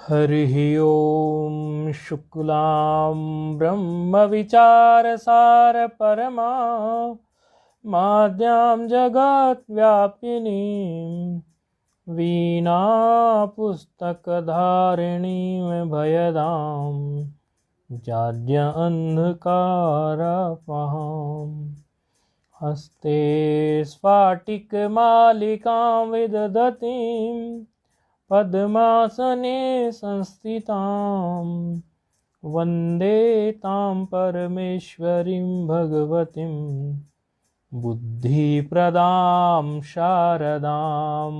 हरिः ॐ शुक्लां ब्रह्मविचारसारपरमा माद्यां जगद्व्यापिनीं वीणापुस्तकधारिणीं भयदां जाड्य अन्धकारापहाम् हस्ते स्फाटिकमालिकां विदधतीं पद्मासने संस्थितां वन्दे तां परमेश्वरीं भगवतीं बुद्धिप्रदां शारदां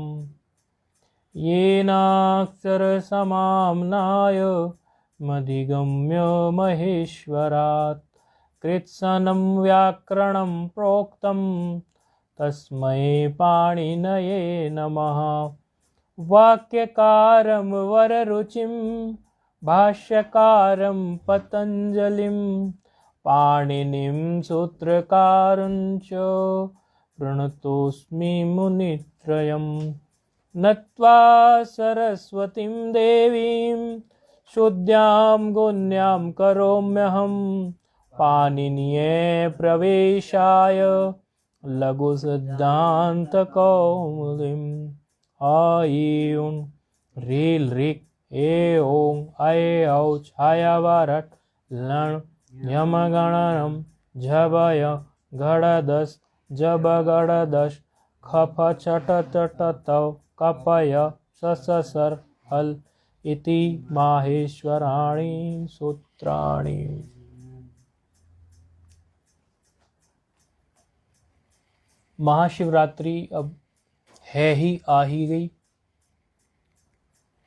येनाक्षरसमाम्नाय मधिगम्य महेश्वरात् कृत्स्नं व्याकरणं प्रोक्तं तस्मै पाणिनये नमः। वाक्यकारं वररुचिं भाष्यकारं पतञ्जलिं पाणिनिं सूत्रकारञ्च प्रणतोऽस्मि मुनित्रयं नत्वा सरस्वतीं देवीं शुद्धां गुण्यां करोम्यहं पाणिनीये प्रवेशाय लघुसिद्धान्तकौमुदीम् आईं रील ऋक् एओं ऐ औ छायावारट लण यमगणनम झबय घड़दस जबगड़दश खफ छट चट तव कपय सससर हल इति माहेश्वराणि सूत्राणि। महाशिवरात्रि अब है ही आ ही गई।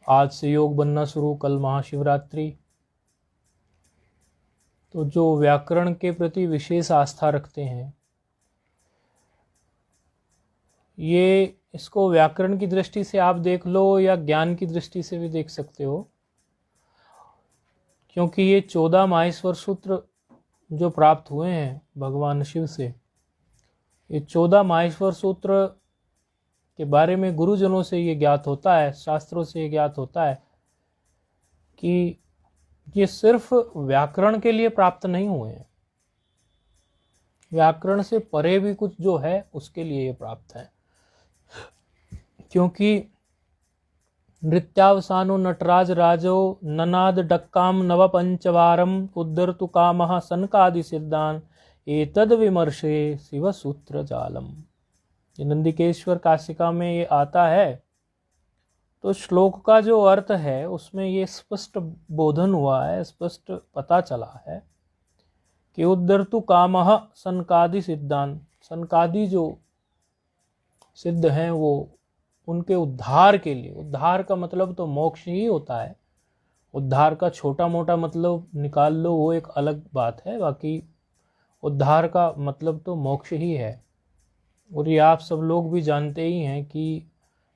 आज से योग बनना शुरू, कल महाशिवरात्रि। तो जो व्याकरण के प्रति विशेष आस्था रखते हैं ये इसको व्याकरण की दृष्टि से आप देख लो या ज्ञान की दृष्टि से भी देख सकते हो, क्योंकि ये 14 माहेश्वर सूत्र जो प्राप्त हुए हैं भगवान शिव से, ये 14 माहेश्वर सूत्र के बारे में गुरुजनों से ये ज्ञात होता है, शास्त्रों से ये ज्ञात होता है कि ये सिर्फ व्याकरण के लिए प्राप्त नहीं हुए हैं, व्याकरण से परे भी कुछ जो है उसके लिए ये प्राप्त है। क्योंकि नृत्यावसानो नटराज राजो ननाद डक्काम नव पंचवारम उद्धर्तु कामः सनकादि सिद्धान एतद विमर्शे शिव सूत्र जालम। ये नंदिकेश्वर काशिका में ये आता है। तो श्लोक का जो अर्थ है उसमें ये स्पष्ट बोधन हुआ है, स्पष्ट पता चला है कि उद्धर्तु कामः सनकादि सिद्धान, सनकादि जो सिद्ध हैं वो उनके उद्धार के लिए, उद्धार का मतलब तो मोक्ष ही होता है, उद्धार का छोटा मोटा मतलब निकाल लो वो एक अलग बात है, बाकी उद्धार का मतलब तो मोक्ष ही है। और ये आप सब लोग भी जानते ही हैं कि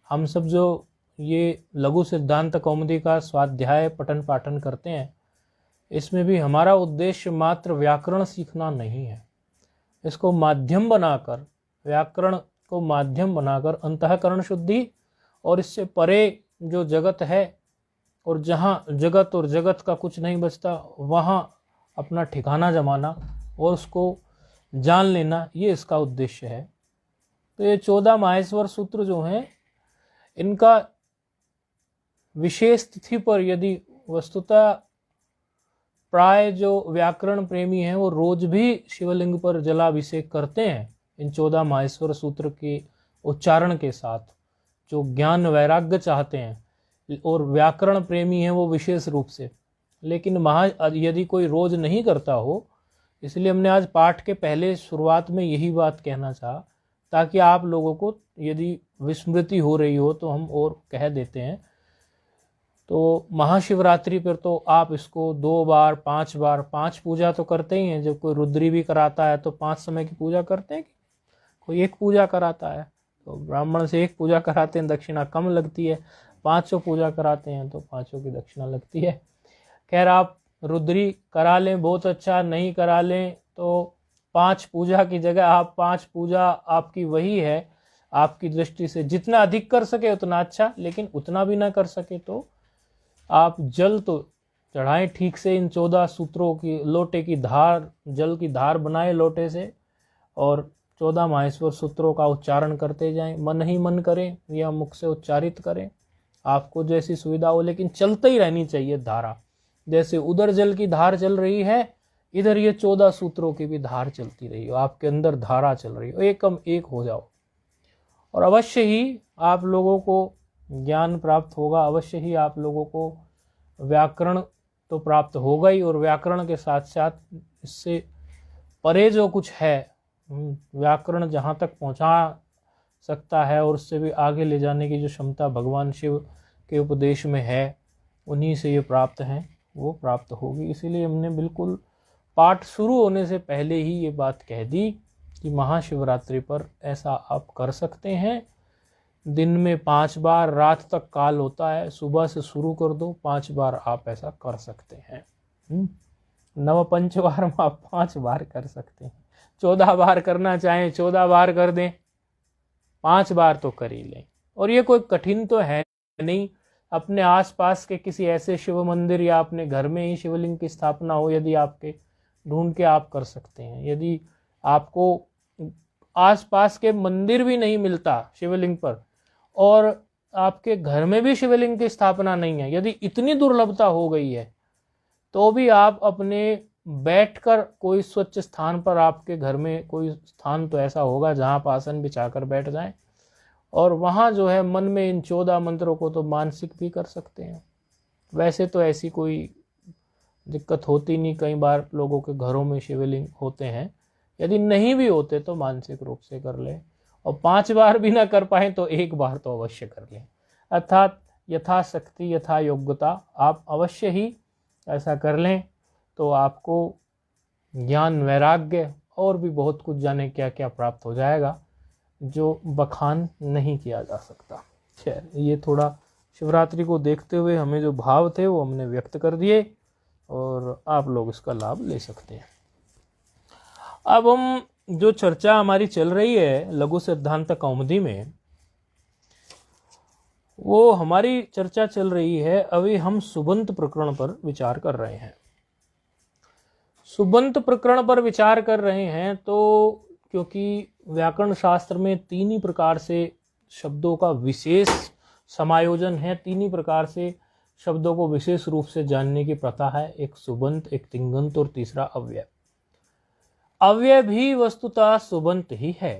हम सब जो ये लघु सिद्धांत कौमुदी का स्वाध्याय पठन पाठन करते हैं इसमें भी हमारा उद्देश्य मात्र व्याकरण सीखना नहीं है, इसको माध्यम बनाकर, व्याकरण को माध्यम बनाकर अंतःकरण शुद्धि और इससे परे जो जगत है और जहाँ जगत और जगत का कुछ नहीं बचता वहाँ अपना ठिकाना जमाना और उसको जान लेना, ये इसका उद्देश्य है। तो ये 14 माहेश्वर सूत्र जो हैं इनका विशेष तिथि पर यदि वस्तुतः प्राय जो व्याकरण प्रेमी हैं वो रोज भी शिवलिंग पर जलाभिषेक करते हैं इन 14 माहेश्वर सूत्र के उच्चारण के साथ, जो ज्ञान वैराग्य चाहते हैं और व्याकरण प्रेमी हैं वो विशेष रूप से। लेकिन यदि कोई रोज नहीं करता हो, इसलिए हमने आज पाठ के पहले शुरुआत में यही बात कहना चाहा ताकि आप लोगों को यदि विस्मृति हो रही हो तो हम और कह देते हैं। तो महाशिवरात्रि पर तो आप इसको 2 बार 5 बार 5 पूजा तो करते ही हैं। जब कोई रुद्री भी कराता है तो 5 समय की पूजा करते हैं, कोई एक पूजा कराता है तो ब्राह्मण से एक पूजा कराते हैं, दक्षिणा कम लगती है, 500 पूजा कराते हैं तो 500 की दक्षिणा लगती है। खैर आप रुद्री करा लें बहुत अच्छा, नहीं करा लें तो 5 पूजा की जगह आप 5 पूजा आपकी वही है, आपकी दृष्टि से जितना अधिक कर सके उतना अच्छा, लेकिन उतना भी ना कर सके तो आप जल तो चढ़ाएं ठीक से, इन 14 सूत्रों की लोटे की धार, जल की धार बनाए लोटे से, और 14 माहेश्वर सूत्रों का उच्चारण करते जाएं। मन ही मन करें या मुख से उच्चारित करें, आपको जैसी सुविधा हो, लेकिन चलते ही रहनी चाहिए धारा। जैसे उधर जल की धार चल रही है, इधर ये 14 सूत्रों की भी धार चलती रही हो, आपके अंदर धारा चल रही हो, एकम एक हो जाओ। और अवश्य ही आप लोगों को ज्ञान प्राप्त होगा, अवश्य ही आप लोगों को व्याकरण तो प्राप्त होगा ही, और व्याकरण के साथ साथ इससे परे जो कुछ है, व्याकरण जहाँ तक पहुँचा सकता है और उससे भी आगे ले जाने की जो क्षमता भगवान शिव के उपदेश में है, उन्हीं से ये प्राप्त हैं, वो प्राप्त होगी। इसीलिए हमने बिल्कुल पाठ शुरू होने से पहले ही ये बात कह दी कि महाशिवरात्रि पर ऐसा आप कर सकते हैं। दिन में 5 बार, रात तक काल होता है, सुबह से शुरू कर दो, 5 बार आप ऐसा कर सकते हैं। नवपंचवार में आप 5 बार कर सकते हैं। 14 बार करना चाहें 14 बार कर दें, 5 बार तो कर ही लें। और ये कोई कठिन तो है नहीं, अपने आसपास के किसी ऐसे शिव मंदिर या अपने घर में ही शिवलिंग की स्थापना हो, यदि आपके ढूंढ के आप कर सकते हैं। यदि आपको आसपास के मंदिर भी नहीं मिलता शिवलिंग पर, और आपके घर में भी शिवलिंग की स्थापना नहीं है, यदि इतनी दुर्लभता हो गई है, तो भी आप अपने बैठकर कोई स्वच्छ स्थान पर, आपके घर में कोई स्थान तो ऐसा होगा जहाँ आप आसन बिछाकर बैठ जाएं, और वहाँ जो है मन में इन 14 मंत्रों को तो मानसिक भी कर सकते हैं। वैसे तो ऐसी कोई दिक्कत होती नहीं, कई बार लोगों के घरों में शिवलिंग होते हैं, यदि नहीं भी होते तो मानसिक रूप से कर लें, और 5 बार भी ना कर पाए तो 1 बार तो अवश्य कर लें। अर्थात यथाशक्ति यथा योग्यता आप अवश्य ही ऐसा कर लें, तो आपको ज्ञान, वैराग्य और भी बहुत कुछ जाने क्या क्या प्राप्त हो जाएगा, जो बखान नहीं किया जा सकता। खैर, ये थोड़ा शिवरात्रि को देखते हुए हमें जो भाव थे वो हमने व्यक्त कर दिए, और आप लोग इसका लाभ ले सकते हैं। अब हम जो चर्चा हमारी चल रही है लघु सिद्धांत कौमुदी में, वो हमारी चर्चा चल रही है, अभी हम सुबंत प्रकरण पर विचार कर रहे हैं। सुबंत प्रकरण पर विचार कर रहे हैं तो क्योंकि व्याकरण शास्त्र में 3 ही प्रकार से शब्दों का विशेष समायोजन है, 3 ही प्रकार से शब्दों को विशेष रूप से जानने की प्रथा है, एक सुबंत, एक तिंगंत और तीसरा अव्यय। अव्यय भी वस्तुतः सुबंत ही है।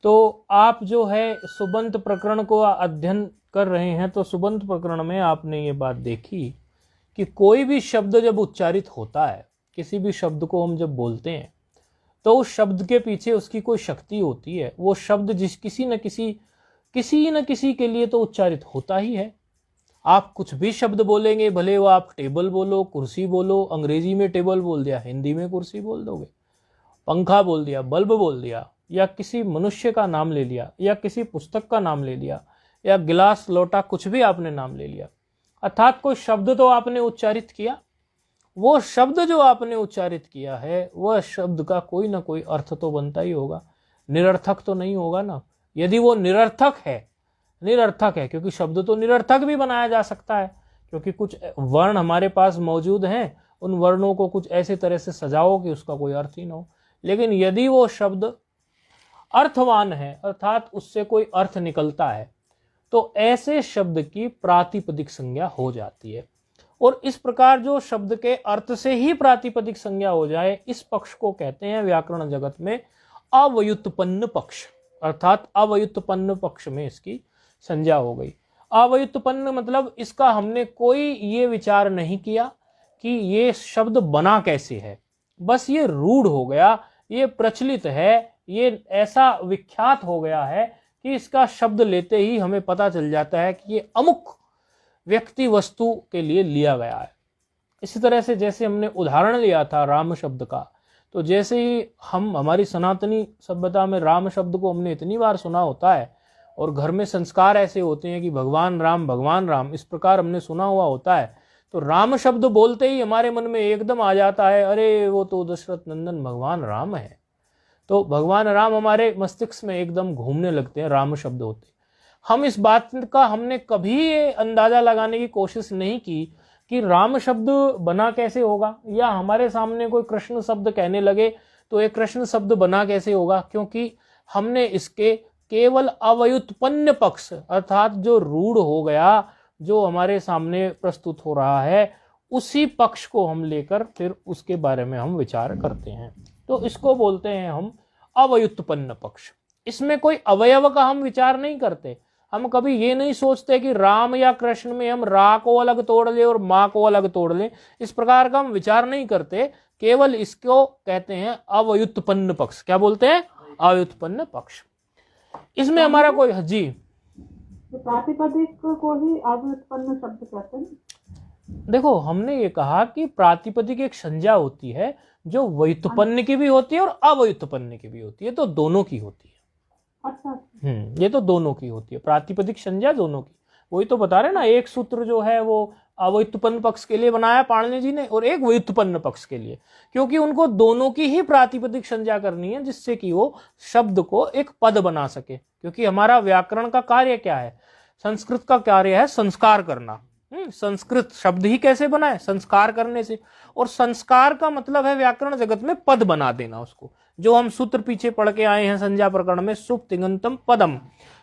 तो आप जो है सुबंत प्रकरण को अध्ययन कर रहे हैं, तो सुबंत प्रकरण में आपने ये बात देखी कि कोई भी शब्द जब उच्चारित होता है, किसी भी शब्द को हम जब बोलते हैं, तो उस शब्द के पीछे उसकी कोई शक्ति होती है। वो शब्द किसी न किसी के लिए तो उच्चारित होता ही है। आप कुछ भी शब्द बोलेंगे, भले वो आप टेबल बोलो, कुर्सी बोलो, अंग्रेजी में टेबल बोल दिया, हिंदी में कुर्सी बोल दोगे, पंखा बोल दिया, बल्ब बोल दिया, या किसी मनुष्य का नाम ले लिया, या किसी पुस्तक का नाम ले लिया, या गिलास, लोटा, कुछ भी आपने नाम ले लिया, अर्थात कोई शब्द तो आपने उच्चारित किया। वो शब्द जो आपने उच्चारित किया है, वह शब्द का कोई ना कोई अर्थ तो बनता ही होगा, निरर्थक तो नहीं होगा ना। यदि वो निरर्थक है क्योंकि शब्द तो निरर्थक भी बनाया जा सकता है, क्योंकि कुछ वर्ण हमारे पास मौजूद हैं, उन वर्णों को कुछ ऐसे तरह से सजाओ कि उसका कोई अर्थ ही ना हो। लेकिन यदि वो शब्द अर्थवान है, अर्थात उससे कोई अर्थ निकलता है, तो ऐसे शब्द की प्रातिपदिक संज्ञा हो जाती है। और इस प्रकार जो शब्द के अर्थ से ही प्रातिपदिक संज्ञा हो जाए, इस पक्ष को कहते हैं व्याकरण जगत में अव्युत्पन्न पक्ष, अर्थात अव्युत्पन्न पक्ष में इसकी संज्ञा हो गई। अव्युत्पन्न मतलब इसका हमने कोई ये विचार नहीं किया कि ये शब्द बना कैसे है, बस ये रूढ़ हो गया, ये प्रचलित है, ये ऐसा विख्यात हो गया है कि इसका शब्द लेते ही हमें पता चल जाता है कि ये अमुक व्यक्ति वस्तु के लिए लिया गया है। इसी तरह से जैसे हमने उदाहरण लिया था राम शब्द का, तो जैसे ही हमारी सनातनी सभ्यता में राम शब्द को हमने इतनी बार सुना होता है, और घर में संस्कार ऐसे होते हैं कि भगवान राम, इस प्रकार हमने सुना हुआ होता है, तो राम शब्द बोलते ही हमारे मन में एकदम आ जाता है, अरे वो तो दशरथ नंदन भगवान राम है। तो भगवान राम हमारे मस्तिष्क में एकदम घूमने लगते हैं, राम शब्द होते। हम इस बात का हमने कभी ये अंदाजा लगाने की कोशिश नहीं की कि राम शब्द बना कैसे होगा, या हमारे सामने कोई कृष्ण शब्द कहने लगे तो एक कृष्ण शब्द बना कैसे होगा, क्योंकि हमने इसके केवल अव्युत्पन्न पक्ष अर्थात जो रूढ़ हो गया, जो हमारे सामने प्रस्तुत हो रहा है, उसी पक्ष को हम लेकर फिर उसके बारे में हम विचार करते हैं। तो इसको बोलते हैं हम अव्युत्पन्न पक्ष। इसमें कोई अवयव का हम विचार नहीं करते। हम कभी ये नहीं सोचते कि राम या कृष्ण में हम रा को अलग तोड़ ले और माँ को अलग तोड़ ले, इस प्रकार का हम विचार नहीं करते। केवल इसको कहते हैं अव्युत्पन्न पक्ष। क्या बोलते हैं? अव्युत्पन्न पक्ष। इसमें हमारा कोई जी प्रातिपदिक को ही अव्युत्पन्न शब्द कहते हैं। देखो, हमने ये कहा कि प्रातिपदिक एक संज्ञा होती है जो व्युत्पन्न की भी होती है और अव्युत्पन्न की भी होती है, तो दोनों की होती है। अच्छा। ये तो दोनों की होती है, प्रातिपदिक संज्ञा दोनों की। वही तो बता रहे ना, एक सूत्र जो है वो अव्युत्पन्न पक्ष के लिए बनाया पाणिनि जी ने और एक व्युत्पन्न पक्ष के लिए, क्योंकि उनको दोनों की ही प्रातिपदिक संज्ञा करनी है, जिससे कि वो शब्द को एक पद बना सके। क्योंकि हमारा व्याकरण का कार्य क्या है? संस्कृत का कार्य है संस्कार करना। संस्कृत शब्द ही कैसे बनाए? संस्कार करने से। और संस्कार का मतलब है व्याकरण जगत में पद बना देना उसको, जो हम सूत्र पीछे पढ़ के आए हैं संज्ञा प्रकरण में, सुप तिङन्तं पदम,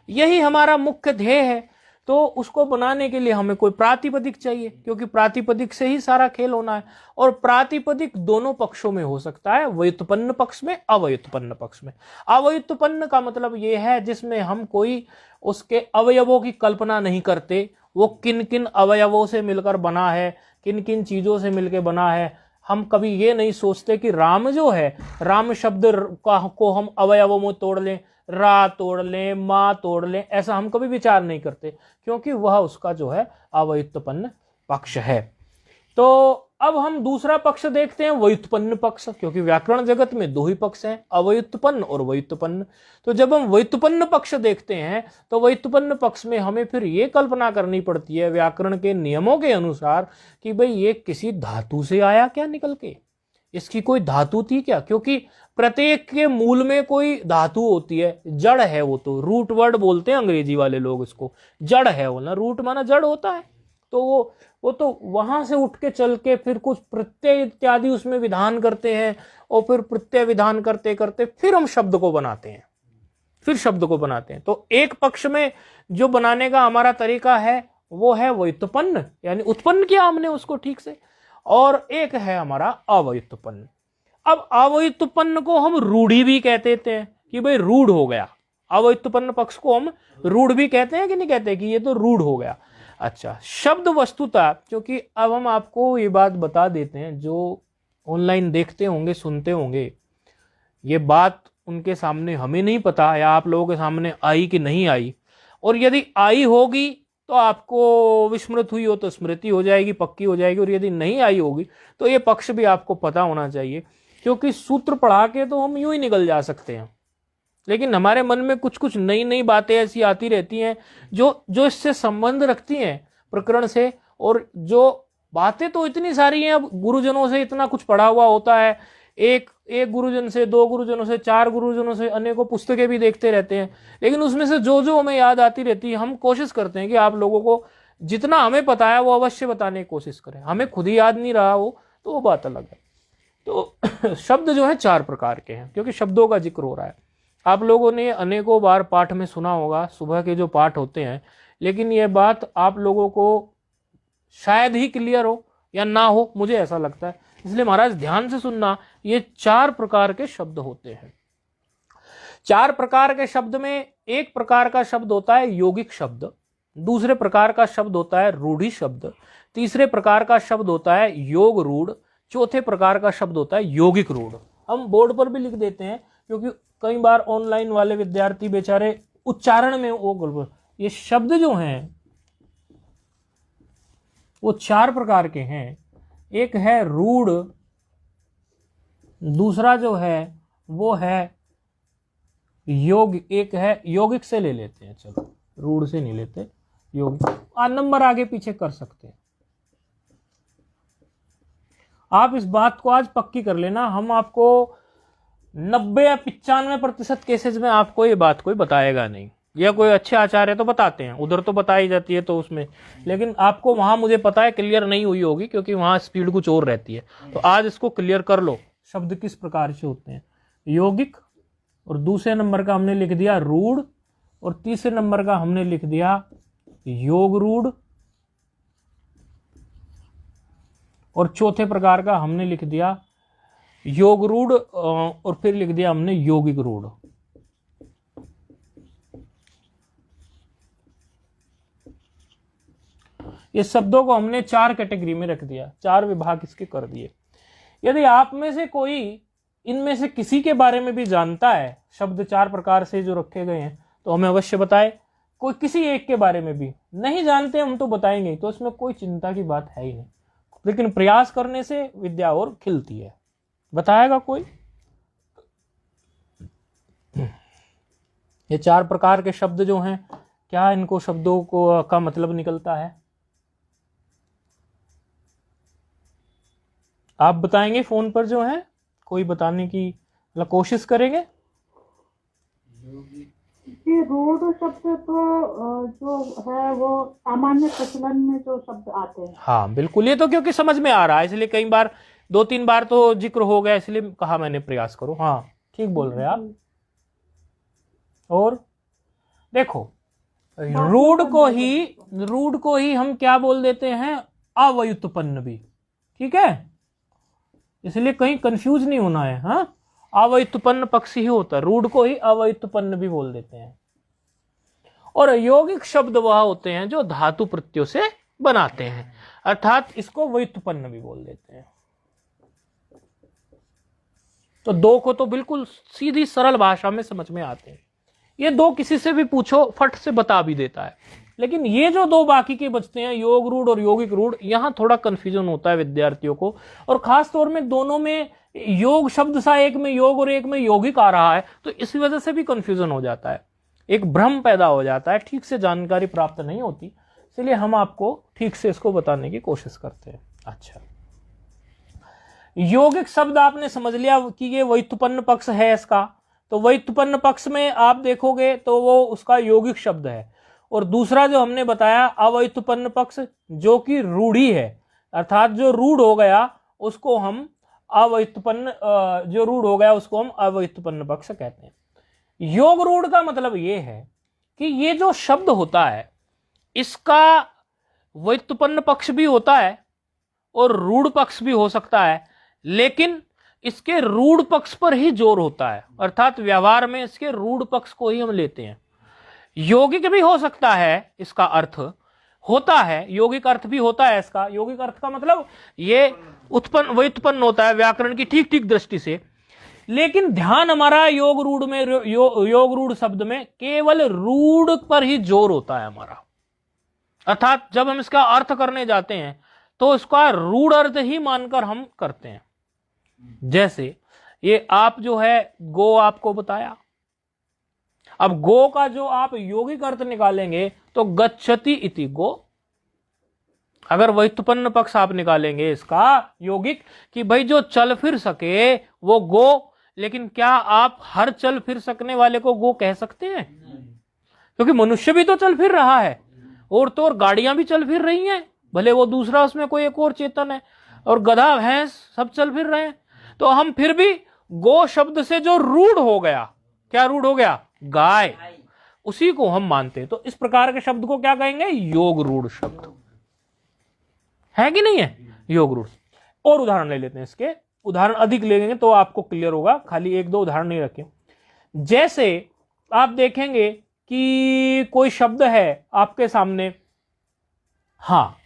यही हमारा मुख्य ध्येय है। तो उसको बनाने के लिए हमें कोई प्रातिपदिक चाहिए, क्योंकि प्रातिपदिक से ही सारा खेल होना है। और प्रातिपदिक दोनों पक्षों में हो सकता है, व्युत्पन्न पक्ष में, अव्युत्पन्न पक्ष में। अव्युत्पन्न का मतलब यह है जिसमें हम कोई उसके अवयवों की कल्पना नहीं करते, वो किन किन अवयवों से मिलकर बना है, किन किन चीजों से मिलकर बना है। हम कभी ये नहीं सोचते कि राम जो है, राम शब्द को हम अवयवों में तोड़ लें, रा तोड़ लें, माँ तोड़ लें, ऐसा हम कभी विचार नहीं करते, क्योंकि वह उसका जो है अव्युत्पन्न पक्ष है। तो अब हम दूसरा पक्ष देखते हैं, व्युत्पन्न पक्ष, क्योंकि व्याकरण जगत में दो ही पक्ष हैं, अव्युत्पन्न और व्युत्पन्न। तो जब हम व्युत्पन्न पक्ष देखते हैं तो व्युत्पन्न पक्ष में हमें फिर ये कल्पना करनी पड़ती है व्याकरण के नियमों के अनुसार कि भाई ये किसी धातु से आया क्या निकल के, इसकी कोई धातु थी क्या? क्योंकि प्रत्येक के मूल में कोई धातु होती है, जड़ है वो, तो रूट वर्ड बोलते हैं अंग्रेजी वाले लोग इसको, जड़ है वो ना, रूट माना जड़ होता है। तो वो तो वहां से उठ के चल के फिर कुछ प्रत्यय इत्यादि उसमें विधान करते हैं, और फिर प्रत्यय विधान करते करते फिर हम शब्द को बनाते हैं, फिर शब्द को बनाते हैं। तो एक पक्ष में जो बनाने का हमारा तरीका है वो है व्युत्पन्न, यानी उत्पन्न किया हमने उसको ठीक से, और एक है हमारा अव्युत्पन्न। अब अव्युत्पन्न को हम रूढ़ी भी कहते हैं कि भाई रूढ़ हो गया। अव्युत्पन्न पक्ष को हम रूढ़ भी कहते हैं कि नहीं कहते, कि ये तो रूढ़ हो गया। अच्छा, शब्द वस्तुता, क्योंकि अब हम आपको ये बात बता देते हैं, जो ऑनलाइन देखते होंगे सुनते होंगे, ये बात उनके सामने हमें नहीं पता या आप लोगों के सामने आई कि नहीं आई, और यदि आई होगी तो आपको विस्मृत हुई हो तो स्मृति हो जाएगी, पक्की हो जाएगी, और यदि नहीं आई होगी तो ये पक्ष भी आपको पता होना चाहिए। क्योंकि सूत्र पढ़ा के तो हम यूं ही निकल जा सकते हैं, लेकिन हमारे मन में कुछ कुछ नई नई बातें ऐसी आती रहती हैं जो इससे संबंध रखती हैं प्रकरण से, और जो बातें तो इतनी सारी हैं, अब गुरुजनों से इतना कुछ पढ़ा हुआ होता है, एक गुरुजन से, दो गुरुजनों से, चार गुरुजनों से अनेकों पुस्तकें भी देखते रहते हैं, लेकिन उसमें से जो हमें याद आती रहती है हम कोशिश करते हैं कि आप लोगों को जितना हमें पता है वो अवश्य बताने की कोशिश करें। हमें खुद ही याद नहीं रहा हो तो वो बात अलग है। तो शब्द जो है चार प्रकार के हैं, क्योंकि शब्दों का जिक्र हो रहा है। आप लोगों ने अनेकों बार पाठ में सुना होगा, सुबह के जो पाठ होते हैं, लेकिन यह बात आप लोगों को शायद ही क्लियर हो या ना हो, मुझे ऐसा लगता है। इसलिए महाराज ध्यान से सुनना, ये चार प्रकार के शब्द होते हैं। चार प्रकार के शब्द में एक प्रकार का शब्द होता है यौगिक शब्द, दूसरे प्रकार का शब्द होता है रूढ़ि शब्द, तीसरे प्रकार का शब्द होता है योग रूढ़, चौथे प्रकार का शब्द होता है यौगिक रूढ़। हम बोर्ड पर भी लिख देते हैं, क्योंकि कई बार ऑनलाइन वाले विद्यार्थी बेचारे उच्चारण में वो गड़बड़। ये शब्द जो हैं वो चार प्रकार के हैं, एक है रूढ़, दूसरा जो है वो है योग, एक है यौगिक से ले लेते हैं, चलो रूढ़ से नहीं लेते, यौगिक। नंबर आगे पीछे कर सकते हैं। आप इस बात को आज पक्की कर लेना, हम आपको 90 या 95% केसेस में आपको ये बात कोई बताएगा नहीं। या कोई अच्छे आचार्य तो बताते हैं, उधर तो बताई जाती है तो उसमें, लेकिन आपको वहां मुझे पता है क्लियर नहीं हुई होगी क्योंकि वहां स्पीड कुछ और रहती है। तो आज इसको क्लियर कर लो, शब्द किस प्रकार से होते हैं, यौगिक, और दूसरे नंबर का हमने लिख दिया रूढ़, और तीसरे नंबर का हमने लिख दिया योग रूढ़, और चौथे प्रकार का हमने लिख दिया योग रूढ़, और फिर लिख दिया हमने यौगिक रूढ़। ये शब्दों को हमने 4 कैटेगरी में रख दिया, 4 विभाग इसके कर दिए। यदि आप में से कोई इनमें से किसी के बारे में भी जानता है, शब्द 4 प्रकार से जो रखे गए हैं, तो हमें अवश्य बताए। कोई किसी एक के बारे में भी नहीं जानते हम तो बताएंगे, तो इसमें कोई चिंता की बात है ही नहीं, लेकिन प्रयास करने से विद्या और खिलती है। बताएगा कोई? ये 4 प्रकार के शब्द जो हैं, क्या इनको शब्दों को का मतलब निकलता है? आप बताएंगे फोन पर जो है, कोई बताने की मतलब कोशिश करेंगे? ये रूढ़ शब्द तो जो है वो सामान्य प्रचलन में जो शब्द आते हैं। हाँ बिल्कुल, ये तो क्योंकि समझ में आ रहा है इसलिए कई बार 2-3 बार तो जिक्र हो गया, इसलिए कहा मैंने प्रयास करो। हाँ ठीक बोल रहे हैं आप। और देखो, रूढ़ को ही हम क्या बोल देते हैं, अव्युत्पन्न भी, ठीक है, इसलिए कहीं कंफ्यूज नहीं होना है। हाँ, अव्युत्पन्न पक्ष ही होता है, रूढ़ को ही अव्युत्पन्न भी बोल देते हैं। और यौगिक शब्द वह होते हैं जो धातु प्रत्ययों से बनाते हैं, अर्थात इसको व्युत्पन्न भी बोल देते हैं। तो 2 को तो बिल्कुल सीधी सरल भाषा में समझ में आते हैं। ये 2 किसी से भी पूछो फट से बता भी देता है, लेकिन ये जो 2 बाकी के बचते हैं, योग रूढ़ और यौगिक रूढ़, यहां थोड़ा कंफ्यूजन होता है विद्यार्थियों को। और खास तौर में दोनों में योग शब्द सा, एक में योग और एक में यौगिक आ रहा है, तो इसी वजह से भी कंफ्यूजन हो जाता है, एक भ्रम पैदा हो जाता है, ठीक से जानकारी प्राप्त नहीं होती। इसलिए हम आपको ठीक से इसको बताने की कोशिश करते हैं। अच्छा, यौगिक शब्द आपने समझ लिया कि ये व्युत्पन्न पक्ष है इसका, तो व्युत्पन्न पक्ष में आप देखोगे तो वो उसका यौगिक शब्द है। और दूसरा जो हमने बताया अव्युत्पन्न पक्ष, जो कि रूढ़ी है, अर्थात जो रूढ़ हो गया उसको हम अव्युत्पन्न, जो रूढ़ हो गया उसको हम अव्युत्पन्न पक्ष कहते हैं। योग रूढ़ का मतलब ये है कि ये जो शब्द होता है इसका व्युत्पन्न पक्ष भी होता है और रूढ़ पक्ष भी हो सकता है, लेकिन इसके रूढ़ पक्ष पर ही जोर होता है, अर्थात व्यवहार में इसके रूढ़ पक्ष को ही हम लेते हैं। यौगिक भी हो सकता है, इसका अर्थ होता है, यौगिक अर्थ भी होता है इसका। यौगिक अर्थ का मतलब ये व्युत्पन्न होता है व्याकरण की ठीक ठीक दृष्टि से, लेकिन ध्यान हमारा योग रूढ़ में, योग रूढ़ शब्द में केवल रूढ़ पर ही जोर होता है हमारा, अर्थात जब हम इसका अर्थ करने जाते हैं तो इसका रूढ़ अर्थ ही मानकर हम करते हैं। जैसे ये आप जो है गो आपको बताया, अब गो का जो आप यौगिक अर्थ निकालेंगे तो गच्छति इति गो। अगर व्युत्पन्न पक्ष आप निकालेंगे इसका यौगिक कि भाई जो चल फिर सके वो गो, लेकिन क्या आप हर चल फिर सकने वाले को गो कह सकते हैं? क्योंकि मनुष्य भी तो चल फिर रहा है, और तो और गाड़ियां भी चल फिर रही हैं, भले वो दूसरा उसमें कोई एक और चेतन है, और गधा भैंस सब चल फिर रहे हैं, तो हम फिर भी गो शब्द से जो रूढ़ हो गया, क्या रूढ़ हो गया? गाय, उसी को हम मानते हैं। तो इस प्रकार के शब्द को क्या कहेंगे? योग रूढ़ शब्द है कि नहीं है? योग रूढ़। और उदाहरण ले लेते हैं, इसके उदाहरण अधिक लेंगे तो आपको क्लियर होगा, खाली 1-2 उदाहरण नहीं रखें। जैसे आप देखेंगे कि कोई शब्द है आपके सामने, हाँ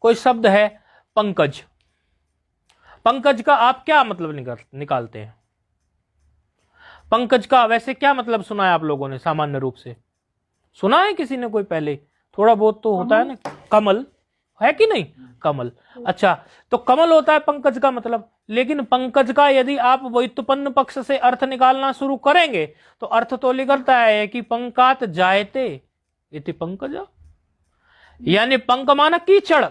कोई शब्द है पंकज। पंकज का आप क्या मतलब निकालते हैं? पंकज का वैसे क्या मतलब सुना है आप लोगों ने? सामान्य रूप से सुना है किसी ने? कोई पहले थोड़ा बहुत तो होता है ना, कमल है कि नहीं? कमल। अच्छा, तो कमल होता है पंकज का मतलब, लेकिन पंकज का यदि आप व्युत्पन्न पक्ष से अर्थ निकालना शुरू करेंगे तो अर्थ तो निकलता है कि पंकात जायते इति पंकज, यानी पंक माना कीचड़,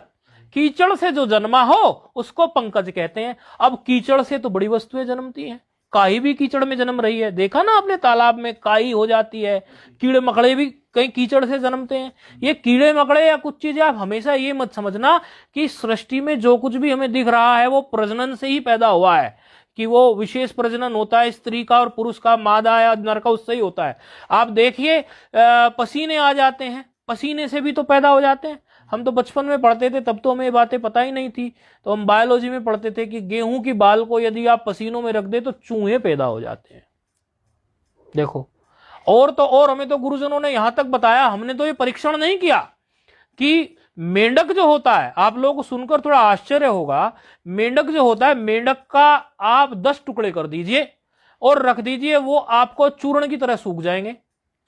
कीचड़ से जो जन्मा हो उसको पंकज कहते हैं। अब कीचड़ से तो बड़ी वस्तुएं जन्मती हैं, काई भी कीचड़ में जन्म रही है। देखा ना आपने, तालाब में काई हो जाती है, कीड़े मकड़े भी कहीं कीचड़ से जन्मते हैं। ये कीड़े मकड़े या कुछ चीजें, आप हमेशा ये मत समझना कि सृष्टि में जो कुछ भी हमें दिख रहा है वो प्रजनन से ही पैदा हुआ है, कि वो विशेष प्रजनन होता है स्त्री का और पुरुष का, मादा या नर का, उससे ही होता है। आप देखिए पसीने आ जाते हैं, पसीने से भी तो पैदा हो जाते हैं। हम तो बचपन में पढ़ते थे, तब तो हमें ये बातें पता ही नहीं थी, तो हम बायोलॉजी में पढ़ते थे कि गेहूं की बाल को यदि आप पसीनों में रख दे तो चूहे पैदा हो जाते हैं। देखो, और तो और हमें तो गुरुजनों ने यहां तक बताया, हमने तो ये परीक्षण नहीं किया कि मेंढक जो होता है, आप लोगों को सुनकर थोड़ा आश्चर्य होगा, मेंढक जो होता है, मेंढक का आप 10 टुकड़े कर दीजिए और रख दीजिए, वो आपको चूर्ण की तरह सूख जाएंगे।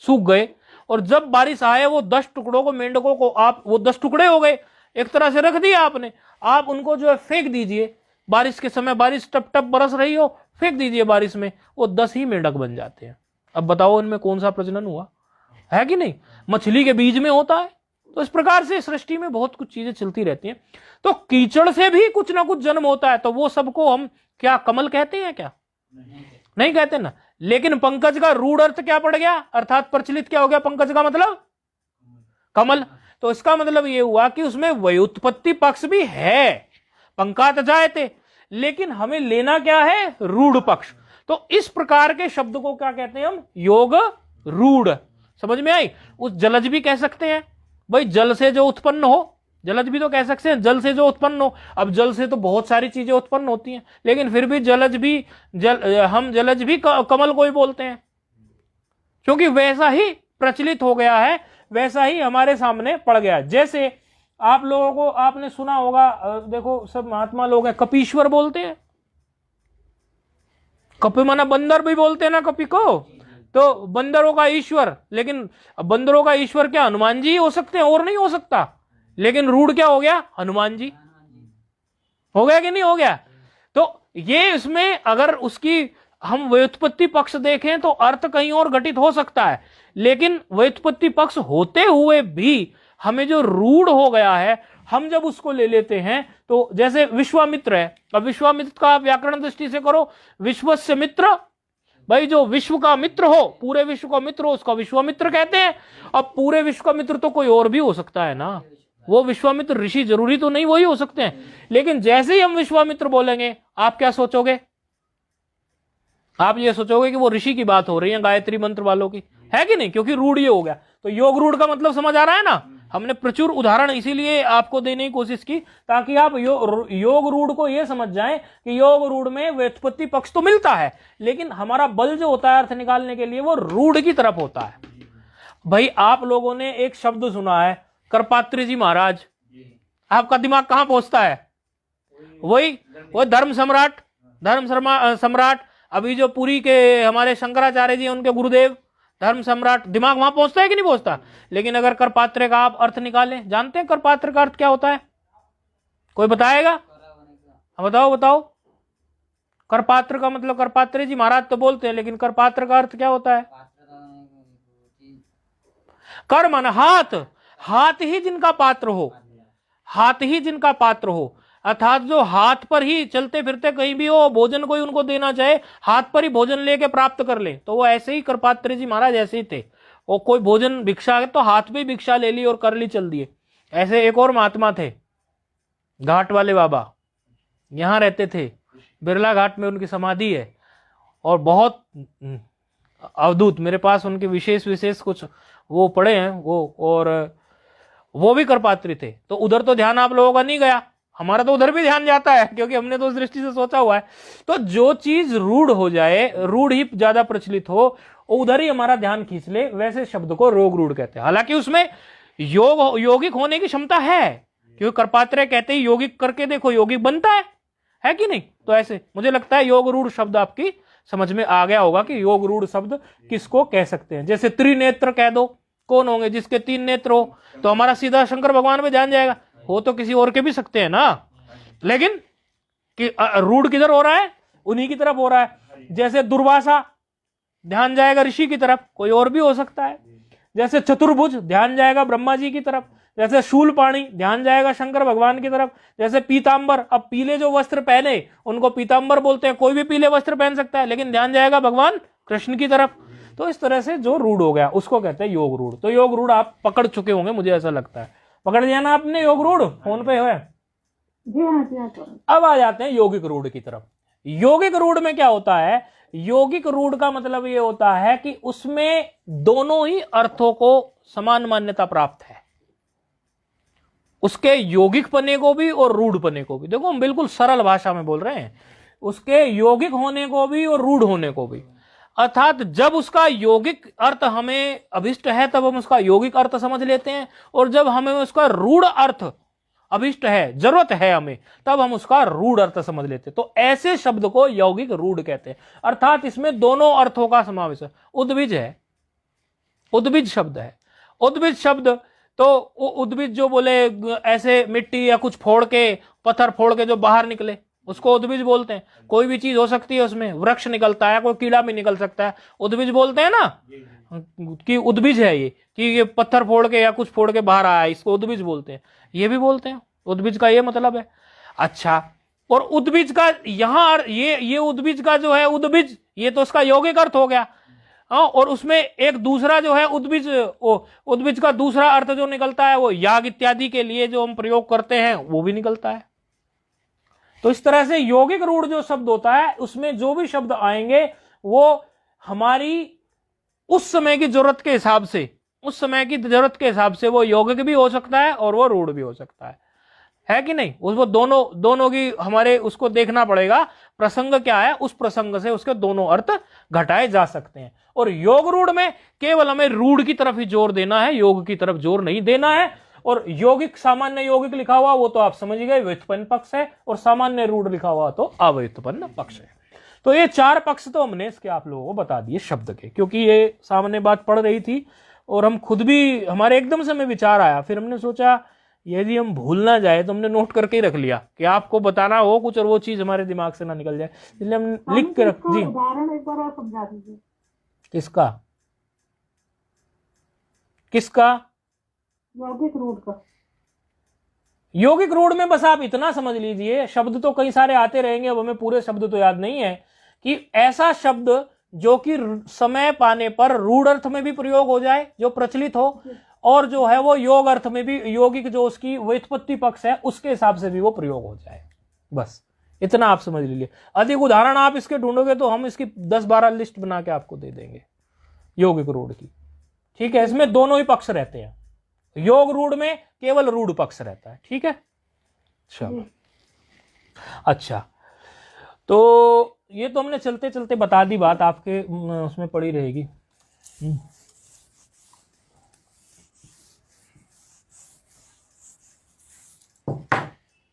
सूख गए, और जब बारिश आए वो 10 टुकड़ों को, मेंढकों को आप, वो 10 टुकड़े हो गए, एक तरह से रख दिया आपने, आप उनको जो है फेंक दीजिए। बारिश के समय बारिश टप टप बरस रही हो, फेंक दीजिए बारिश में, वो 10 ही मेंढक बन जाते हैं। अब बताओ इनमें कौन सा प्रजनन हुआ है कि नहीं? मछली के बीज में होता है। तो इस प्रकार से सृष्टि में बहुत कुछ चीजें चलती रहती हैं। तो कीचड़ से भी कुछ ना कुछ जन्म होता है, तो वो सबको हम क्या कमल कहते हैं क्या? नहीं कहते ना। लेकिन पंकज का रूढ़ अर्थ क्या पड़ गया, अर्थात प्रचलित क्या हो गया? पंकज का मतलब कमल। तो इसका मतलब ये हुआ कि उसमें व्युत्पत्ति पक्ष भी है, पंकात जायते, लेकिन हमें लेना क्या है? रूढ़ पक्ष। तो इस प्रकार के शब्द को क्या कहते हैं हम? योग रूढ़। समझ में आई? उस जलज भी कह सकते हैं भाई, जल से जो उत्पन्न हो, जलज भी तो कह सकते हैं, जल से जो उत्पन्न हो। अब जल से तो बहुत सारी चीजें उत्पन्न होती हैं, लेकिन फिर भी जलज भी हम जलज भी कमल को ही बोलते हैं, क्योंकि वैसा ही प्रचलित हो गया है, वैसा ही हमारे सामने पड़ गया। जैसे आप लोगों को, आपने सुना होगा, देखो सब महात्मा लोग हैं, कपीश्वर बोलते हैं। कपि माना बंदर भी बोलते हैं ना कपि को, तो बंदरों का ईश्वर। लेकिन बंदरों का ईश्वर क्या हनुमान जी हो सकते हैं? और नहीं हो सकता। लेकिन रूढ़ क्या हो गया? हनुमान जी हो गया कि नहीं हो गया? तो ये इसमें अगर उसकी हम व्युत्पत्ति पक्ष देखें तो अर्थ कहीं और घटित हो सकता है, लेकिन व्युत्पत्ति पक्ष होते हुए भी हमें जो रूढ़ हो गया है, हम जब उसको ले लेते हैं, तो जैसे विश्वामित्र है, अब विश्वामित्र का आप व्याकरण दृष्टि से करो, विश्वस्य मित्र, भाई जो विश्व का मित्र हो, पूरे विश्व का मित्र हो, उसका विश्वामित्र कहते हैं। अब पूरे विश्व का मित्र तो कोई और भी हो सकता है ना, वो विश्वामित्र ऋषि जरूरी तो नहीं वही हो सकते हैं। लेकिन जैसे ही हम विश्वामित्र बोलेंगे, आप क्या सोचोगे? आप ये सोचोगे कि वो ऋषि की बात हो रही है, गायत्री मंत्र वालों की, है कि नहीं? क्योंकि रूढ़ ये हो गया। तो योग रूढ़ का मतलब समझ आ रहा है ना? हमने प्रचुर उदाहरण इसीलिए आपको देने की कोशिश की, ताकि आप योग रूढ़ को यह समझ जाएं कि योग रूढ़ में व्युत्पत्ति पक्ष तो मिलता है, लेकिन हमारा बल जो होता है अर्थ निकालने के लिए, वो रूढ़ की तरफ होता है। भाई आप लोगों ने एक शब्द सुना है, करपात्री जी महाराज, आपका दिमाग कहां पहुंचता है? वही वो धर्म सम्राट, सम्राट। अभी जो पुरी के हमारे शंकराचार्य जी, उनके गुरुदेव धर्म सम्राट, दिमाग वहां पहुंचता है कि नहीं पहुंचता? लेकिन अगर करपात्र का आप अर्थ निकालें, जानते हैं करपात्र का अर्थ क्या होता है? कोई बताएगा? बताओ बताओ। करपात्र का मतलब, करपात्री जी महाराज तो बोलते हैं, लेकिन करपात्र का अर्थ क्या होता है? कर मन हाथ, हाथ ही जिनका पात्र हो, हाथ ही जिनका पात्र हो, अर्थात जो हाथ पर ही चलते फिरते कहीं भी हो, भोजन कोई उनको देना चाहे, हाथ पर ही भोजन लेके प्राप्त कर ले, तो वो ऐसे ही करपात्री जी महाराज ऐसे ही थे। वो कोई भोजन भिक्षा तो हाथ पे भिक्षा ले ली और कर ली, चल दिए। ऐसे एक और महात्मा थे, घाट वाले बाबा, यहां रहते थे, बिरला घाट में उनकी समाधि है, और बहुत अवधूत, मेरे पास उनके विशेष कुछ वो पड़े हैं वो, और वो भी करपात्री थे। तो उधर तो ध्यान आप लोगों का नहीं गया, हमारा तो उधर भी ध्यान जाता है, क्योंकि हमने तो उस दृष्टि से सोचा हुआ है। तो जो चीज रूढ़ हो जाए, रूढ़ ही ज्यादा प्रचलित हो, उधर ही हमारा ध्यान खींच ले, वैसे शब्द को रोग रूढ़ कहते हैं। हालांकि उसमें यौगिक होने की क्षमता है, क्योंकि करपात्र कहते हैं यौगिक करके देखो, यौगिक बनता है कि नहीं? तो ऐसे मुझे लगता है योग रूढ़ शब्द आपकी समझ में आ गया होगा कि योग रूढ़ शब्द किसको कह सकते हैं। जैसे त्रिनेत्र कह दो, कौन होंगे? जिसके 3 नेत्र हो, तो हमारा सीधा शंकर भगवान में ध्यान जाएगा। हो तो किसी और के भी सकते हैं ना, लेकिन कि रूढ़ किधर हो रहा है? उन्हीं की तरफ हो रहा है। जैसे दुर्वासा, ध्यान जाएगा ऋषि की तरफ, कोई और भी हो सकता है। जैसे चतुर्भुज, ध्यान जाएगा ब्रह्मा जी की तरफ। जैसे शूल पाणी, ध्यान जाएगा शंकर भगवान की तरफ। जैसे पीतांबर, अब पीले जो वस्त्र पहने उनको पीतांबर बोलते हैं, कोई भी पीले वस्त्र पहन सकता है, लेकिन ध्यान जाएगा भगवान कृष्ण की तरफ। तो इस तरह से जो रूढ़ हो गया उसको कहते हैं योग रूढ़। तो योग रूढ़ आप पकड़ चुके होंगे, मुझे ऐसा लगता है। पकड़ लिया ना आपने योग रूढ़, फोन पे है? जी हाँ जी हाँ सर। अब आ जाते हैं यौगिक रूढ़ की तरफ। यौगिक रूढ़ में क्या होता है? यौगिक रूढ़ का मतलब ये होता है कि उसमें दोनों ही अर्थों को समान मान्यता प्राप्त है, उसके यौगिक पने को भी और रूढ़ पने को भी। देखो हम बिल्कुल सरल भाषा में बोल रहे हैं, उसके यौगिक होने को भी और रूढ़ होने को भी। अर्थात जब उसका यौगिक अर्थ हमें अभिष्ट है तब हम उसका यौगिक अर्थ समझ लेते हैं, और जब हमें उसका रूढ़ अर्थ अभिष्ट है, जरूरत है हमें, तब हम उसका रूढ़ अर्थ समझ लेते हैं। तो ऐसे शब्द को यौगिक रूढ़ कहते हैं। अर्थात इसमें दोनों अर्थों का समावेश है। उद्भिज है, उद्भिज शब्द है। उद्भिज शब्द तो उद्भिज जो बोले ऐसे मिट्टी या कुछ फोड़ के, पत्थर फोड़ के जो बाहर निकले उसको उद्भिज बोलते हैं। कोई भी चीज हो सकती है उसमें, वृक्ष निकलता है, कोई कीड़ा भी निकल सकता है, उद्भिज बोलते हैं ना कि उद्भिज है ये, कि ये पत्थर फोड़ के या कुछ फोड़ के बाहर आया, इसको उद्भिज बोलते हैं। ये भी बोलते हैं, उद्भिज का ये मतलब है। अच्छा, और उद्भिज का यहां ये उद्भिज का जो है उद्भिज, ये तो उसका यौगिक अर्थ हो गया। हाँ, और उसमें एक दूसरा जो है उद्भिज, उद्भिज का दूसरा अर्थ जो निकलता है वो याग इत्यादि के लिए जो हम प्रयोग करते हैं वो भी निकलता है। तो इस तरह से यौगिक रूढ़ जो शब्द होता है उसमें जो भी शब्द आएंगे वो हमारी उस समय की जरूरत के हिसाब से, उस समय की जरूरत के हिसाब से वो यौगिक भी हो सकता है और वो रूढ़ भी हो सकता है कि नहीं? उसको दोनों की हमारे उसको देखना पड़ेगा, प्रसंग क्या है, उस प्रसंग से उसके दोनों अर्थ घटाए जा सकते हैं। और योग रूढ़ में केवल हमें रूढ़ की तरफ ही जोर देना है, योग की तरफ जोर नहीं देना है। और यौगिक, सामान्य यौगिक लिखा हुआ वो तो आप समझ गए, व्युत्पन्न पक्ष है, और सामान्य रूढ़ लिखा हुआ तो अव्युत्पन्न पक्ष है। तो ये चार पक्ष तो हमने इसके आप लोगों को बता दिए शब्द के, क्योंकि ये सामने बात पढ़ रही थी और हम खुद भी, हमारे एकदम से हमें विचार आया, फिर हमने सोचा यदि हम भूल ना जाए तो हमने नोट करके ही रख लिया कि आपको बताना हो कुछ और वो चीज हमारे दिमाग से ना निकल जाए, इसलिए हम लिख के रख। जी, उदाहरण एक बार और समझा दीजिए। किसका? किसका? यौगिक रूढ़ का। यौगिक रूढ़ में बस आप इतना समझ लीजिए, शब्द तो कई सारे आते रहेंगे, अब हमें पूरे शब्द तो याद नहीं है, कि ऐसा शब्द जो कि समय पाने पर रूढ़ अर्थ में भी प्रयोग हो जाए, जो प्रचलित हो, और जो है वो योग अर्थ में भी, यौगिक जो उसकी व्युत्पत्ति पक्ष है उसके हिसाब से भी वो प्रयोग हो जाए। बस इतना आप समझ लीजिए। अधिक उदाहरण आप इसके ढूंढोगे तो हम इसकी 10-12 लिस्ट बना के आपको दे देंगे यौगिक रूढ़ की। ठीक है, इसमें दोनों ही पक्ष रहते हैं, योग रूढ़ में केवल रूढ़ पक्ष रहता है। ठीक है, चलो अच्छा, तो ये तो हमने चलते चलते बता दी बात, आपके उसमें पड़ी रहेगी।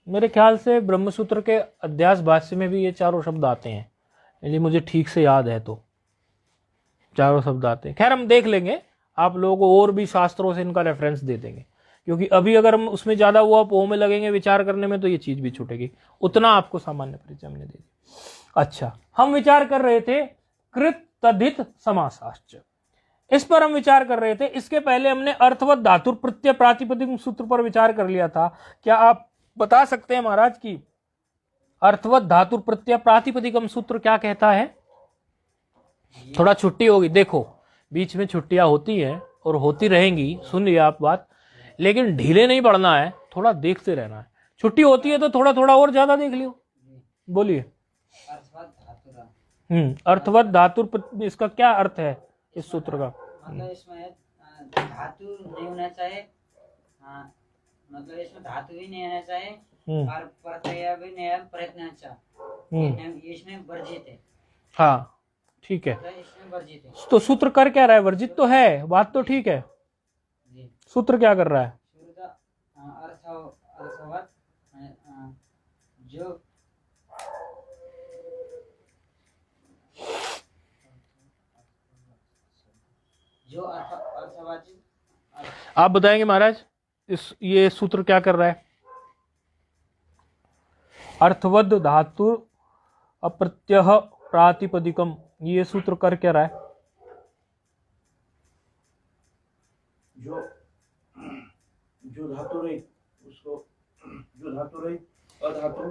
मेरे ख्याल से ब्रह्मसूत्र के अध्यास भाष्य में भी ये चारों शब्द आते हैं, यदि मुझे ठीक से याद है तो चारों शब्द आते हैं। खैर हम देख लेंगे, आप लोगों को और भी शास्त्रों से इनका रेफरेंस दे देंगे, क्योंकि अभी अगर हम उसमें ज्यादा वो पोह में लगेंगे विचार करने में तो ये चीज भी छूटेगी। उतना आपको सामान्य परिचय हमने दे दिया। अच्छा, हम विचार कर रहे थे कृत तद्धित समासाश्च, इस पर हम विचार कर रहे थे। इसके पहले हमने अर्थवत धातु प्रत्यय प्रातिपदिक सूत्र पर विचार कर लिया था। क्या आप बता सकते हैं महाराज की अर्थवत धातु प्रत्यय प्रातिपदिकम सूत्र क्या कहता है? थोड़ा छुट्टी होगी, देखो बीच में छुट्टियां होती हैं और होती रहेंगी, सुन लिया आप बात, लेकिन ढीले नहीं पड़ना है, थोड़ा देखते रहना है। छुट्टी होती है तो थोड़ा थोड़ा और ज्यादा देख लियो। बोलिए। अर्थवत धातु, इसका क्या अर्थ है इस सूत्र का? मतलब इसमें धातु नहीं होना चाहिए, मतलब इसमें धातु भी नहीं होना चाहिए और प्रत्यय भी नहीं है, प्रयत्न चाहिए, इसमें वर्जित है। हाँ ठीक है, इसमें वर्जित है। तो सूत्र कर क्या रहा है? वर्जित तो है, बात तो ठीक है, सूत्र क्या कर रहा है? अर्थवत जो अर्थवाची, आप बताएंगे महाराज ये सूत्र क्या कर रहा है? अर्थवद धातु अप्रत्यय प्रातिपदिकम, ये सूत्र कर क्या रहा जो धातु रहित उसको, जो धातु रहित अधातु,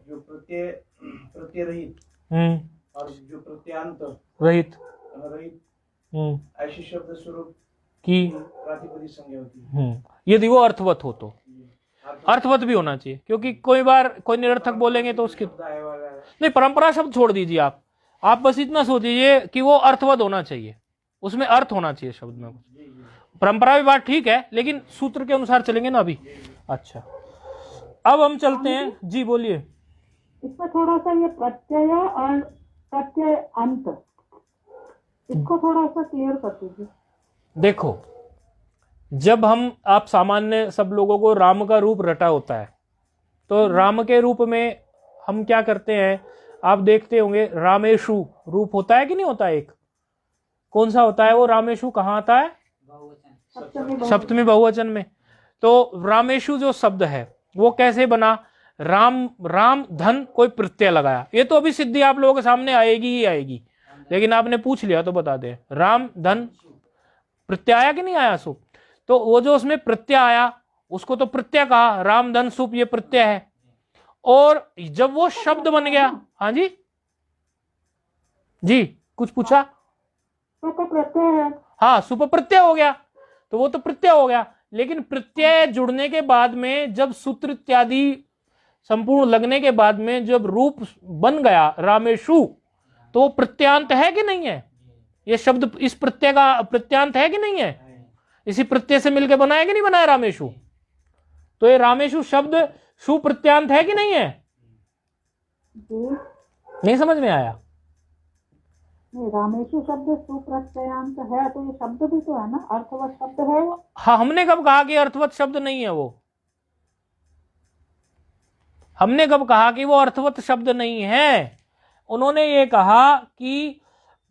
जो प्रत्यय रहित और जो प्रत्यांत रहित रहित, ऐसे शब्द स्वरूप की प्रातिपदिक संज्ञा होती है। यदि वो अर्थवत हो तो अर्थवत भी होना चाहिए, क्योंकि कोई बार कोई निरर्थक बोलेंगे तो उसकी नहीं, परंपरा शब्द छोड़ दीजिए आप बस इतना सोचिए कि वो अर्थवत होना चाहिए, उसमें अर्थ होना चाहिए शब्द में कुछ। परंपरा भी बात ठीक है, लेकिन सूत्र के अनुसार चलेंगे ना अभी। अच्छा, अब हम चलते हैं जी, बोलिए। इसमें थोड़ा सा ये प्रत्यय और प्रत्यय अंत, इसको थोड़ा सा क्लियर कर दीजिए। देखो, जब आप सामान्य सब लोगों को राम का रूप रटा होता है, तो राम के रूप में हम क्या करते हैं, आप देखते होंगे रामेशु रूप होता है कि नहीं होता है, एक कौन सा होता है वो रामेशु, कहाँ आता है, सप्तमी बहुवचन में। तो रामेशु जो शब्द है वो कैसे बना, राम धन कोई प्रत्यय लगाया, ये तो अभी सिद्धि आप लोगों के सामने आएगी ही आएगी, लेकिन आपने पूछ लिया तो बता दे, राम धन प्रत्यय आया कि नहीं आया सुप, तो वो जो उसमें प्रत्यय आया उसको तो प्रत्यय कहा, राम धन सुप ये प्रत्यय है। और जब वो शब्द बन गया, हाँ जी जी कुछ पूछा, तो प्रत्यय है, हाँ सुप प्रत्यय हो गया, तो वो तो प्रत्यय हो गया, लेकिन प्रत्यय जुड़ने के बाद में जब सूत्र इत्यादि संपूर्ण लगने के बाद में जब रूप बन गया रामेशु, तो वो प्रत्यांत है कि नहीं है, ये शब्द इस प्रत्यय का प्रत्यांत है कि नहीं है, इसी प्रत्यय से मिलकर बनाया कि नहीं बनाया रामेशु, तो ये रामेशु शब्द सुप्रत्यांत है कि नहीं है, नहीं समझ में आया, नहीं रामेशु शब्द सुप्रत्ययांत है, तो ये शब्द भी तो है ना, अर्थवत शब्द है वो। हाँ, हमने कब कहा कि अर्थवत शब्द नहीं है वो, हमने कब कहा कि वो अर्थवत शब्द नहीं है, उन्होंने ये कहा कि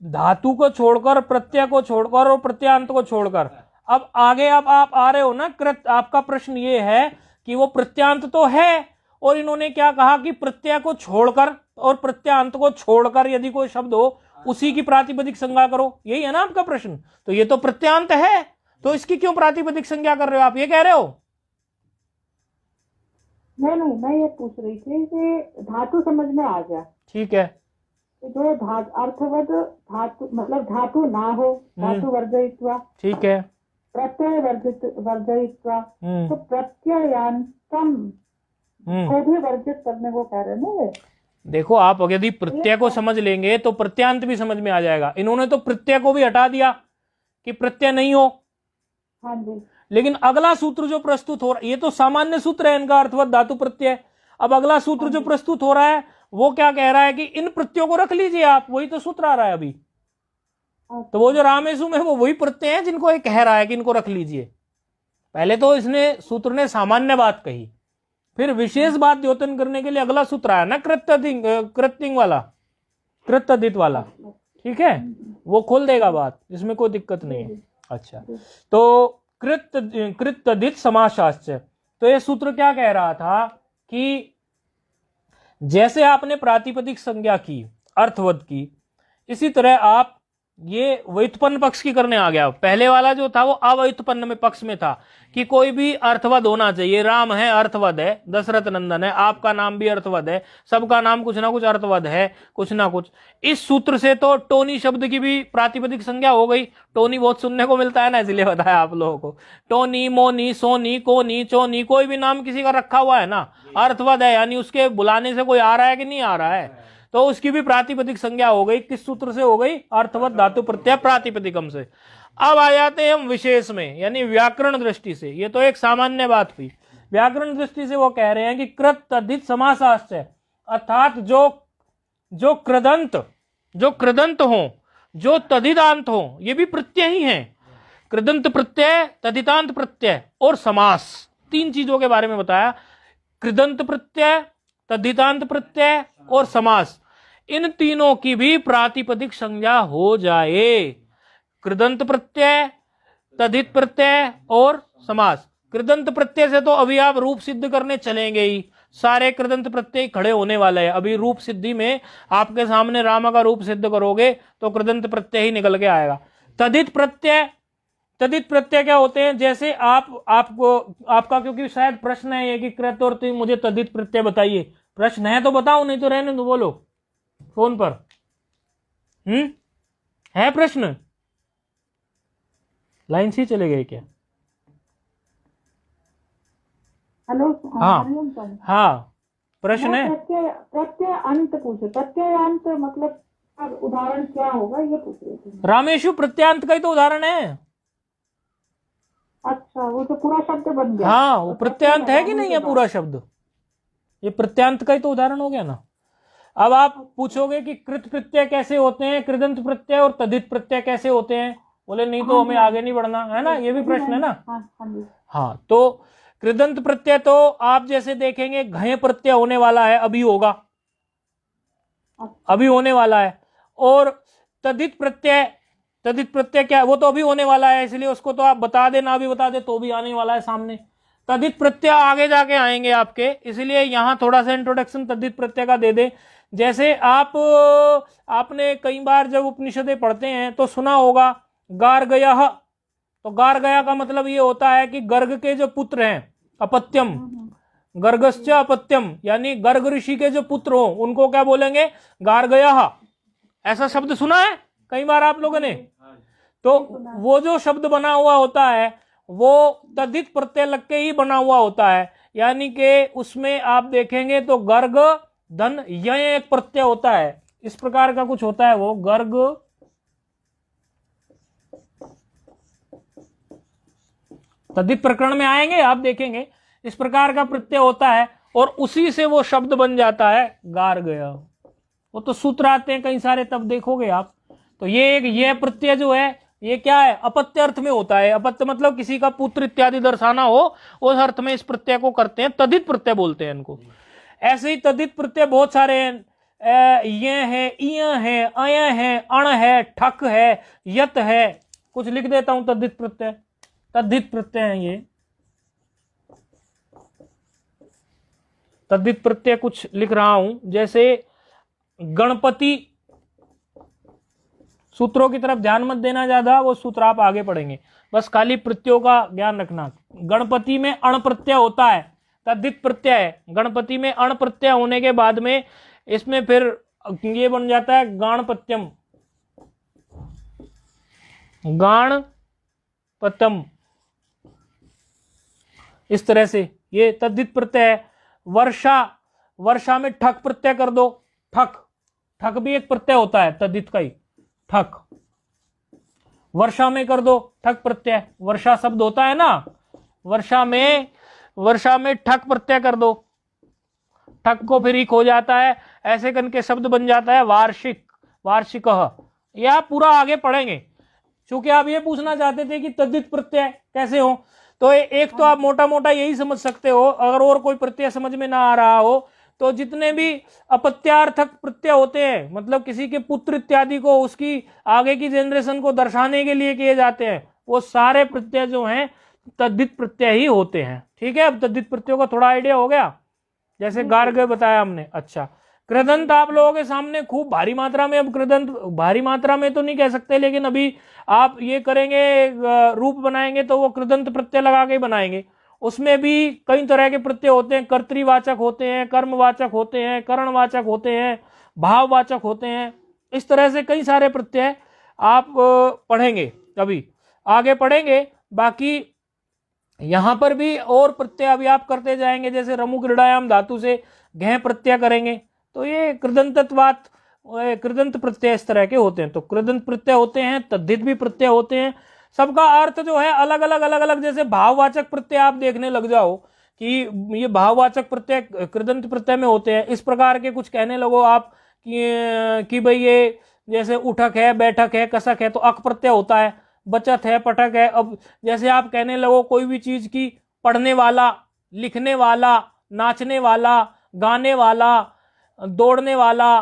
धातु को छोड़कर, प्रत्यय को छोड़कर और प्रत्यांत को छोड़कर। अब आगे अब आप आ रहे हो ना, आपका प्रश्न ये है कि वो प्रत्यांत तो है, और इन्होंने क्या कहा कि प्रत्यय को छोड़कर और प्रत्यांत को छोड़कर यदि कोई शब्द हो उसी की प्रातिपदिक संज्ञा करो, यही है ना आपका प्रश्न। तो ये तो प्रत्यांत है, तो इसकी क्यों प्रातिपदिक संज्ञा कर रहे हो आप, ये कह रहे हो? नहीं, मैं ये पूछ रही थी कि धातु समझ में आ गया, ठीक है, जो अर्थवत धातु मतलब धातु ना हो, धातु वर्जयित्वा, ठीक है, प्रत्यय वर्जयित्वा, तो प्रत्ययांतम को भी वर्जित करने को कह रहे हैं। देखो, आप यदि प्रत्यय को समझ लेंगे तो प्रत्यांत भी समझ में आ जाएगा। इन्होंने तो प्रत्यय को भी हटा दिया कि प्रत्यय नहीं हो, हाँ जी, लेकिन अगला सूत्र जो प्रस्तुत हो रहा है, ये तो सामान्य सूत्र है इनका, अर्थवत धातु प्रत्यय। अब अगला सूत्र जो प्रस्तुत हो रहा है वो क्या कह रहा है कि इन प्रत्ययों को रख लीजिए आप, वही तो सूत्र आ रहा है अभी। तो वो जो रामेशु में वो वही प्रत्यय है जिनको ये कह रहा है कि इनको रख लीजिए। पहले तो इसने सूत्र ने सामान्य बात कही, फिर विशेष बात द्योतन करने के लिए अगला सूत्र आया ना, कृत्तिंग वाला, कृत्यदित वाला, ठीक है, वो खोल देगा बात, इसमें कोई दिक्कत नहीं है। अच्छा, तो कृत्यदित समासाश्च, तो ये सूत्र क्या कह रहा था कि जैसे आपने प्रातिपदिक संज्ञा की अर्थवत की, इसी तरह आप ये व्युत्पन्न पक्ष की करने आ गया। पहले वाला जो था वो अव्युत्पन्न में पक्ष में था कि कोई भी अर्थवद होना चाहिए, राम है अर्थवद है, दशरथ नंदन है, आपका नाम भी अर्थवद है, सबका नाम कुछ ना कुछ अर्थवद है, कुछ ना कुछ। इस सूत्र से तो टोनी शब्द की भी प्रातिपदिक संज्ञा हो गई। टोनी बहुत सुनने को मिलता है ना, इसलिए बताया आप लोगों को। टोनी, मोनी, सोनी, कोनी, चोनी, कोई भी नाम किसी का रखा हुआ है ना, अर्थवद है, यानी उसके बुलाने से कोई आ रहा है कि नहीं आ रहा है, तो उसकी भी प्रातिपदिक संज्ञा हो गई। किस सूत्र से हो गई? अर्थवत धातु प्रत्यय प्रातिपदिकम से। अब आ जाते हैं हम विशेष में, यानी व्याकरण दृष्टि से। ये तो एक सामान्य बात हुई। व्याकरण दृष्टि से वो कह रहे हैं कि कृत तद्धित समासाश्च, अर्थात जो कृदंत हो, जो तदिदांत हो, ये भी प्रत्यय ही है। कृदंत प्रत्यय, तदितांत प्रत्यय और समास, तीन चीजों के बारे में बताया। कृदंत प्रत्यय, तद्धितांत प्रत्यय और समास, इन तीनों की भी प्रातिपदिक संज्ञा हो जाए। कृदंत प्रत्यय, तद्धित प्रत्यय और समास। कृदंत प्रत्यय से तो अभी आप रूप सिद्ध करने चलेंगे ही, सारे कृदंत प्रत्यय खड़े होने वाले हैं। अभी रूप सिद्धि में आपके सामने राम का रूप सिद्ध करोगे तो कृदंत प्रत्यय ही निकल के आएगा। तद्धित प्रत्यय तदित प्रत्यय क्या होते हैं? जैसे आपका क्योंकि शायद प्रश्न है ये कि कृत और तुम मुझे तदित प्रत्यय बताइए। प्रश्न है तो बताओ, नहीं तो रहने दो, बोलो फोन पर। है प्रश्न? लाइन से चले गए क्या? हेलो। हाँ हरिओम स्वामी। हाँ, प्रश्न है। प्रत्यय प्रत्यय अंत पूछे, प्रत्यय अंत मतलब उदाहरण क्या होगा ये पूछ रही थी। रामेशु प्रत्यांत का ही तो उदाहरण है। अच्छा, वो तो पूरा शब्द बन गया। हाँ, वो प्रत्यांत है कि नहीं है पूरा शब्द? ये प्रत्यांत का ही तो उदाहरण हो गया ना। अब आप पूछोगे कि कृत प्रत्यय कैसे होते हैं, कृदंत प्रत्यय और तदित प्रत्यय कैसे होते हैं? बोले नहीं तो हमें आगे नहीं बढ़ना है ना, ये भी प्रश्न है ना। हाँ, तो कृदंत प्रत्यय तो आप जैसे देखेंगे घय प्रत्यय होने वाला है, अभी होगा, अभी होने वाला है। और तदित प्रत्यय क्या है? वो तो अभी होने वाला है, इसलिए उसको तो आप बता दे, ना भी बता दे तो भी आने वाला है सामने। तदित प्रत्यय आगे जाके आएंगे आपके, इसलिए यहां थोड़ा सा इंट्रोडक्शन तदित प्रत्यय का दे दे। जैसे आपने कई बार जब उपनिषदें पढ़ते हैं तो सुना होगा गार्गयः। तो गार्गया का मतलब ये होता है कि गर्ग के जो पुत्र हैं, अपत्यम, गर्गश्च अपत्यम, यानी गर्ग ऋषि के जो पुत्र हो उनको क्या बोलेंगे? गार्गयः। ऐसा शब्द सुना है कई बार आप लोगों ने? तो वो जो शब्द बना हुआ होता है वो तदित प्रत्यय लग के ही बना हुआ होता है, यानी कि उसमें आप देखेंगे तो गर्ग धन यह एक प्रत्यय होता है, इस प्रकार का कुछ होता है। वो गर्ग तदित प्रकरण में आएंगे, आप देखेंगे इस प्रकार का प्रत्यय होता है और उसी से वो शब्द बन जाता है गार्गय। वो तो सूत्र आते हैं कई सारे, तब देखोगे आप। तो ये प्रत्यय जो है ये क्या है? अपत्य अर्थ में होता है। अपत्य मतलब किसी का पुत्र इत्यादि दर्शाना हो, उस अर्थ में इस प्रत्यय को करते हैं, तदित प्रत्यय बोलते हैं इनको। ऐसे ही तदित प्रत्यय बहुत सारे हैं, ये है, इय है, अय है, अण है, ठक है, यत है। कुछ लिख देता हूं तदित प्रत्यय, तद्धित प्रत्यय है ये। तद्धित प्रत्यय कुछ लिख रहा हूं, जैसे गणपति, सूत्रों की तरफ ध्यान मत देना ज्यादा, वो सूत्र आप आगे पढ़ेंगे, बस खाली प्रत्ययों का ज्ञान रखना। गणपति में अण प्रत्यय होता है, तद्धित प्रत्यय है। गणपति में अण प्रत्यय होने के बाद में इसमें फिर ये बन जाता है गाणपत्यम, गाणपतम, इस तरह से ये तद्धित प्रत्यय है। वर्षा में ठक प्रत्यय कर दो, ठक भी एक प्रत्यय होता है तद्धित का ही, ठक। वर्षा में कर दो ठक प्रत्यय, वर्षा शब्द होता है ना, वर्षा में ठक प्रत्यय कर दो, ठक को फिर एक हो जाता है, ऐसे करके शब्द बन जाता है वार्षिक। यह आप पूरा आगे पढ़ेंगे, क्योंकि आप ये पूछना चाहते थे कि तद्धित प्रत्यय कैसे हो। तो एक तो आप मोटा मोटा यही समझ सकते हो, अगर और कोई प्रत्यय समझ में ना आ रहा हो तो जितने भी अपत्यार्थक प्रत्यय होते हैं, मतलब किसी के पुत्र इत्यादि को उसकी आगे की जनरेशन को दर्शाने के लिए किए जाते हैं, वो सारे प्रत्यय जो हैं तद्धित प्रत्यय ही होते हैं। ठीक है, अब तद्धित प्रत्ययों का थोड़ा आइडिया हो गया, जैसे गार्ग्य बताया हमने। अच्छा, कृदंत आप लोगों के सामने खूब भारी मात्रा में, अब कृदंत भारी मात्रा में तो नहीं कह सकते, लेकिन अभी आप ये करेंगे, रूप बनाएंगे तो वो कृदंत प्रत्यय लगा के बनाएंगे। उसमें भी कई तरह के प्रत्यय होते हैं, कर्तृवाचक होते हैं, कर्मवाचक होते हैं, करणवाचक होते हैं, भाववाचक होते हैं। इस तरह से कई सारे प्रत्यय आप पढ़ेंगे, अभी आगे पढ़ेंगे। बाकी यहां पर भी और प्रत्यय अभी आप करते जाएंगे, जैसे रमु क्रीड़ायाम धातु से घय प्रत्यय करेंगे, तो ये कृदंतत्वात् कृदंत प्रत्यय इस तरह के होते हैं। तो कृदंत प्रत्यय होते हैं, तद्धित भी प्रत्यय होते हैं, सबका अर्थ जो है अलग अलग। जैसे भाववाचक प्रत्यय आप देखने लग जाओ कि ये भाववाचक प्रत्यय कृदंत प्रत्यय में होते हैं, इस प्रकार के कुछ कहने लगो आप कि भाई ये जैसे उठक है, बैठक है, कसक है, तो अक प्रत्यय होता है, बचत है, पटक है। अब जैसे आप कहने लगो कोई भी चीज की पढ़ने वाला, लिखने वाला, नाचने वाला, गाने वाला, दौड़ने वाला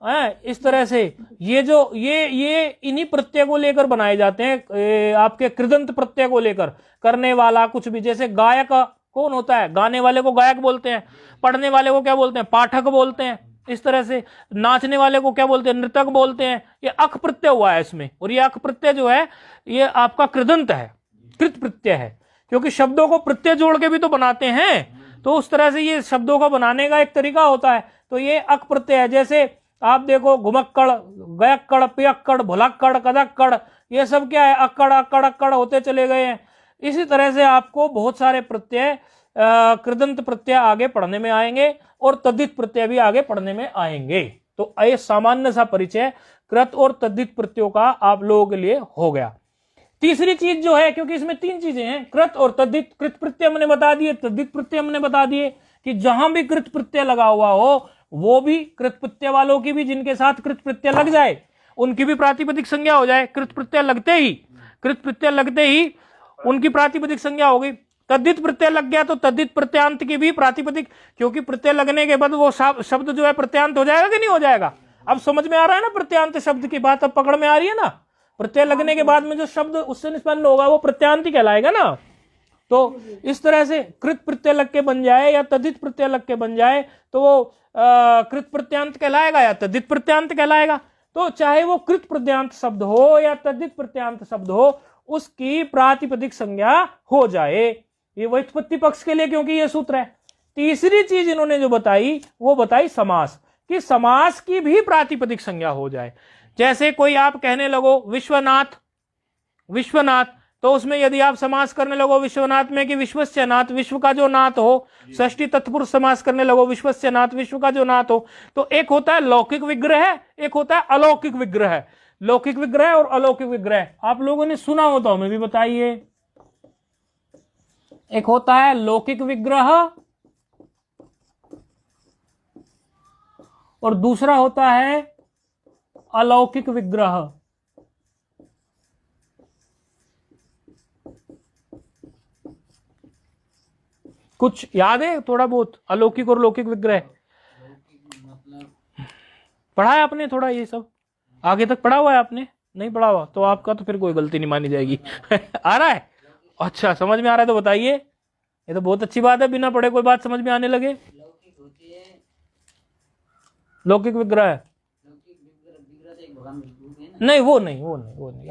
है, इस तरह से ये जो ये इन्हीं प्रत्यय को लेकर बनाए जाते हैं, आपके कृदंत प्रत्यय को लेकर। करने वाला कुछ भी, जैसे गायक कौन होता है? गाने वाले को गायक बोलते हैं, पढ़ने वाले को क्या बोलते हैं? पाठक बोलते हैं। इस तरह से नाचने वाले को क्या बोलते हैं, नृतक बोलते हैं। ये अक प्रत्यय हुआ है इसमें, और ये अक प्रत्यय जो है ये आपका कृदंत है, कृत प्रत्यय है, क्योंकि शब्दों को प्रत्यय जोड़ के भी तो बनाते हैं, तो उस तरह से ये शब्दों को बनाने का एक तरीका होता है। तो ये अक प्रत्यय है। जैसे आप देखो घुमक्कड़, गयक्कड़, पियक्कड़, भुलक्कड़, कदक्कड़, ये सब क्या है, अक्कड़ अक्कड़ अक्कड़ होते चले गए हैं। इसी तरह से आपको बहुत सारे प्रत्यय, कृदंत प्रत्यय आगे पढ़ने में आएंगे और तद्धित प्रत्यय भी आगे पढ़ने में आएंगे। तो ये सामान्य सा परिचय कृत और तद्धित प्रत्ययों का आप लोगों के लिए हो गया। तीसरी चीज जो है, क्योंकि इसमें तीन चीजें हैं, कृत और तद्धित। कृत प्रत्यय हमने बता दिए, तद्धित प्रत्यय हमने बता दिए कि जहां भी कृत प्रत्यय लगा हुआ हो वो भी कृत प्रत्यय वालों की भी, जिनके साथ कृत प्रत्यय लग जाए उनकी भी प्रातिपदिक संज्ञा हो जाए। कृत प्रत्यय लगते ही उनकी प्रातिपदिक संज्ञा हो गई। तद्धित प्रत्यय लग गया तो तद्धित प्रत्यांत की भी प्रातिपदिक, क्योंकि प्रत्यय लगने के बाद वो शब्द जो है प्रत्यांत हो जाएगा कि नहीं हो जाएगा। अब समझ में आ रहा है ना प्रत्यांत शब्द की बात, अब पकड़ में आ रही है ना। प्रत्यय लगने के बाद में जो शब्द उससे निष्पन्न होगा वो प्रत्यांत ही कहलाएगा ना। तो इस तरह से कृत प्रत्यय लग के बन जाए या तद्धित प्रत्यय लग के बन जाए तो वो कृत प्रत्यांत कहलाएगा या तद्धित प्रत्यांत कहलाएगा। तो चाहे वो कृत प्रत्यांत शब्द हो या तद्धित प्रत्यांत शब्द हो, उसकी प्रातिपदिक संज्ञा हो जाए। ये व्युत्पत्ति पक्ष के लिए, क्योंकि ये सूत्र है। तीसरी चीज इन्होंने जो बताई वो बताई समास, कि समास की भी प्रातिपदिक संज्ञा हो जाए। जैसे कोई आप कहने लगो विश्वनाथ, विश्वनाथ, तो उसमें यदि आप समास करने लगो विश्वनाथ में कि विश्वस्य नाथ, विश्व का जो नाथ हो, षष्ठी तत्पुरुष समास करने लगो विश्वस्य नाथ, विश्व का जो नाथ हो, तो एक होता है लौकिक विग्रह, एक होता है अलौकिक विग्रह। लौकिक विग्रह और अलौकिक विग्रह आप लोगों ने सुना हो तो हमें भी बताइए। एक होता है लौकिक विग्रह और दूसरा होता है अलौकिक विग्रह। कुछ याद है थोड़ा बहुत अलौकिक और लौकिक विग्रह? पढ़ा है आपने थोड़ा, ये सब आगे तक पढ़ा हुआ है आपने? नहीं पढ़ा हुआ तो आपका तो फिर कोई गलती नहीं मानी जाएगी। आ रहा है? अच्छा, समझ में आ रहा है तो बताइए। ये तो बहुत अच्छी बात है, बिना पढ़े कोई बात समझ में आने लगे। लौकिक विग्रह नहीं, वो नहीं।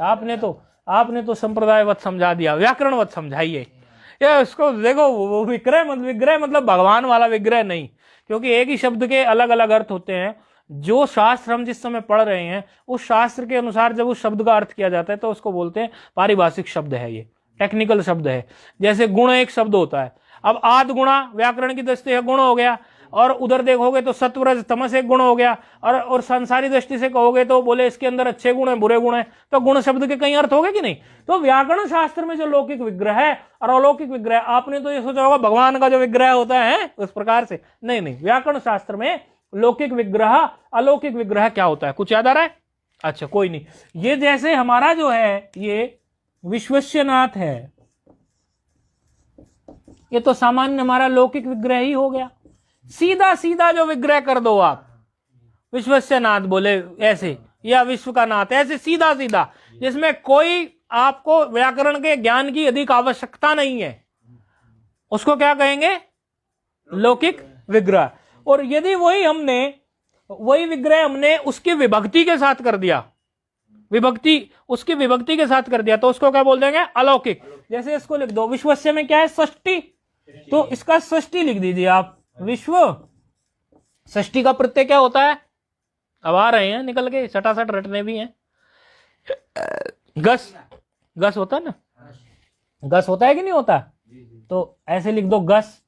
आपने तो संप्रदायवत समझा दिया, व्याकरणवत समझाइए। ये उसको देखो, वो विग्रह मतलब भगवान वाला विग्रह नहीं, क्योंकि एक ही शब्द के अलग अलग अर्थ होते हैं। जो शास्त्र हम जिस समय पढ़ रहे हैं उस शास्त्र के अनुसार जब उस शब्द का अर्थ किया जाता है तो उसको बोलते हैं पारिभाषिक शब्द है, ये टेक्निकल शब्द है। जैसे गुण एक शब्द होता है, अब आद गुणा व्याकरण की दृष्टि से गुण हो गया, और उधर देखोगे तो सत्वरज तमस एक गुण हो गया, और संसारी दृष्टि से कहोगे तो बोले इसके अंदर अच्छे गुण है बुरे गुण है, तो गुण शब्द के कई अर्थ हो गए कि नहीं। तो व्याकरण शास्त्र में जो लौकिक विग्रह है और अलौकिक विग्रह, आपने तो ये सोचा होगा भगवान का जो विग्रह होता है उस प्रकार से, नहीं। व्याकरण शास्त्र में लौकिक विग्रह अलौकिक विग्रह क्या होता है, कुछ याद आ रहा है? अच्छा, कोई नहीं। ये जैसे हमारा जो है ये विश्वस्यनाथ है, ये तो सामान्य हमारा लौकिक विग्रह ही हो गया। सीधा सीधा जो विग्रह कर दो आप, विश्वस्यनाथ बोले ऐसे, या विश्व का नाथ ऐसे सीधा सीधा, जिसमें कोई आपको व्याकरण के ज्ञान की अधिक आवश्यकता नहीं है, उसको क्या कहेंगे? लौकिक विग्रह। और यदि वही विग्रह हमने उसकी विभक्ति के साथ कर दिया, उसकी विभक्ति के साथ कर दिया, तो उसको क्या बोल देंगे? अलौकिक। जैसे इसको लिख दो, विश्वस्य में क्या है? षष्ठी, तो इसका षष्ठी लिख दीजिए आप, विश्व। षष्ठी का प्रत्यय क्या होता है? अब आ रहे हैं निकल के, सटासट रटने भी हैं। गस होता है ना, गस होता है कि नहीं होता? तो ऐसे लिख दो, गस,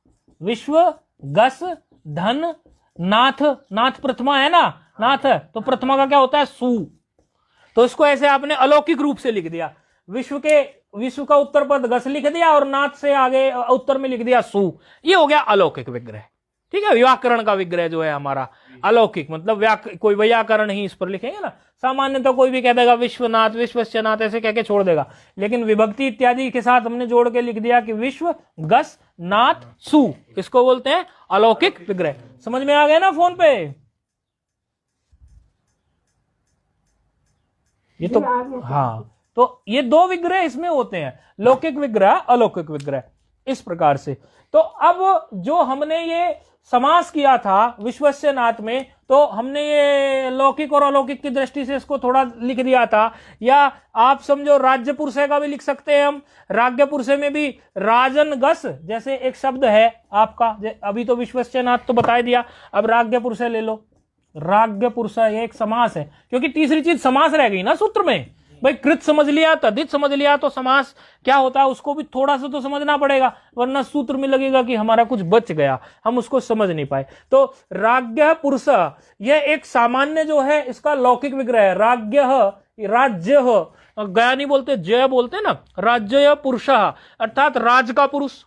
विश्व, गस, धन, नाथ। नाथ प्रथमा है ना, नाथ, तो प्रथमा का क्या होता है? सु। तो इसको ऐसे आपने अलौकिक रूप से लिख दिया, विश्व का उत्तर पद गस लिख दिया और नाथ से आगे उत्तर में लिख दिया सु। ये हो गया अलौकिक विग्रह। ठीक है, व्याकरण का विग्रह जो है हमारा अलौकिक, मतलब कोई व्याकरण ही इस पर लिखेंगे ना। सामान्य तो कोई भी कह देगा विश्वनाथ, विश्वस्यनाथ ऐसे कह के छोड़ देगा, लेकिन विभक्ति इत्यादि के साथ हमने जोड़ के लिख दिया कि विश्व, गस, नाथ, सु, इसको बोलते हैं अलौकिक विग्रह। समझ में आ गया ना फोन पे? ये तो हाँ, तो ये दो विग्रह इसमें होते हैं, लौकिक विग्रह, अलौकिक विग्रह, इस प्रकार से। तो अब जो हमने ये समास किया था विश्वस्यनाथ में, तो हमने ये लौकिक और अलौकिक की दृष्टि से इसको थोड़ा लिख दिया था। या आप समझो राज्य पुरुषय का भी लिख सकते हैं हम। राज्य पुरुषय में भी राजन गस जैसे एक शब्द है आपका, अभी तो विश्वस्यनाथ तो बता दिया, अब राज्य पुरुषय ले लो। राज्य पुरुषय एक समास है, क्योंकि तीसरी चीज समास रह गई ना सूत्र में। भाई कृत समझ लिया, तद्धित समझ लिया, तो समास क्या होता है उसको भी थोड़ा सा तो समझना पड़ेगा, वरना सूत्र में लगेगा कि हमारा कुछ बच गया, हम उसको समझ नहीं पाए। तो राज्य पुरुष यह एक सामान्य जो है इसका लौकिक विग्रह है। राज्य, राज्य गया नहीं बोलते, जय बोलते ना, राज्य पुरुष अर्थात राज का पुरुष,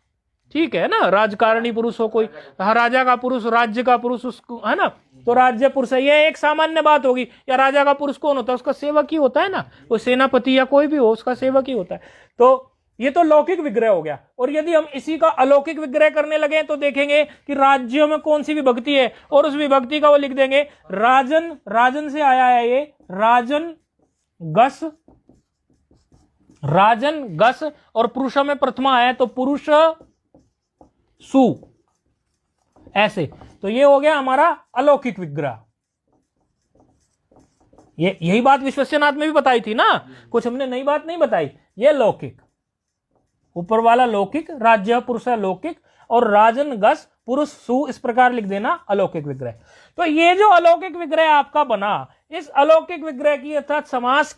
ठीक है ना, राजकारणी पुरुष हो कोई, राजा का पुरुष, राज्य का पुरुष उसको है ना, तो राज्य पुरुष है। यह एक सामान्य बात होगी। या राजा का पुरुष कौन होता है? उसका सेवक ही होता है ना, वो सेनापति या कोई भी हो उसका सेवक ही होता है। तो ये तो लौकिक विग्रह हो गया। और यदि हम इसी का अलौकिक विग्रह करने लगे तो देखेंगे कि राज्यों में कौन सी विभक्ति है, और उस विभक्ति का वो लिख देंगे राजन, राजन से आया है ये, राजन गस, राजन गस, और पुरुष में प्रथमा है तो पुरुष सु, ऐसे। तो ये हो गया हमारा अलौकिक विग्रह। यही बात विश्वस्यनाथ में भी बताई थी ना, कुछ हमने नई बात नहीं बताई। ये लौकिक, ऊपर वाला लौकिक, राज्य पुरुष लौकिक, और राजन गस पुरुष सु, इस प्रकार लिख देना अलौकिक विग्रह। तो ये जो अलौकिक विग्रह आपका बना, इस अलौकिक विग्रह की अर्थात समास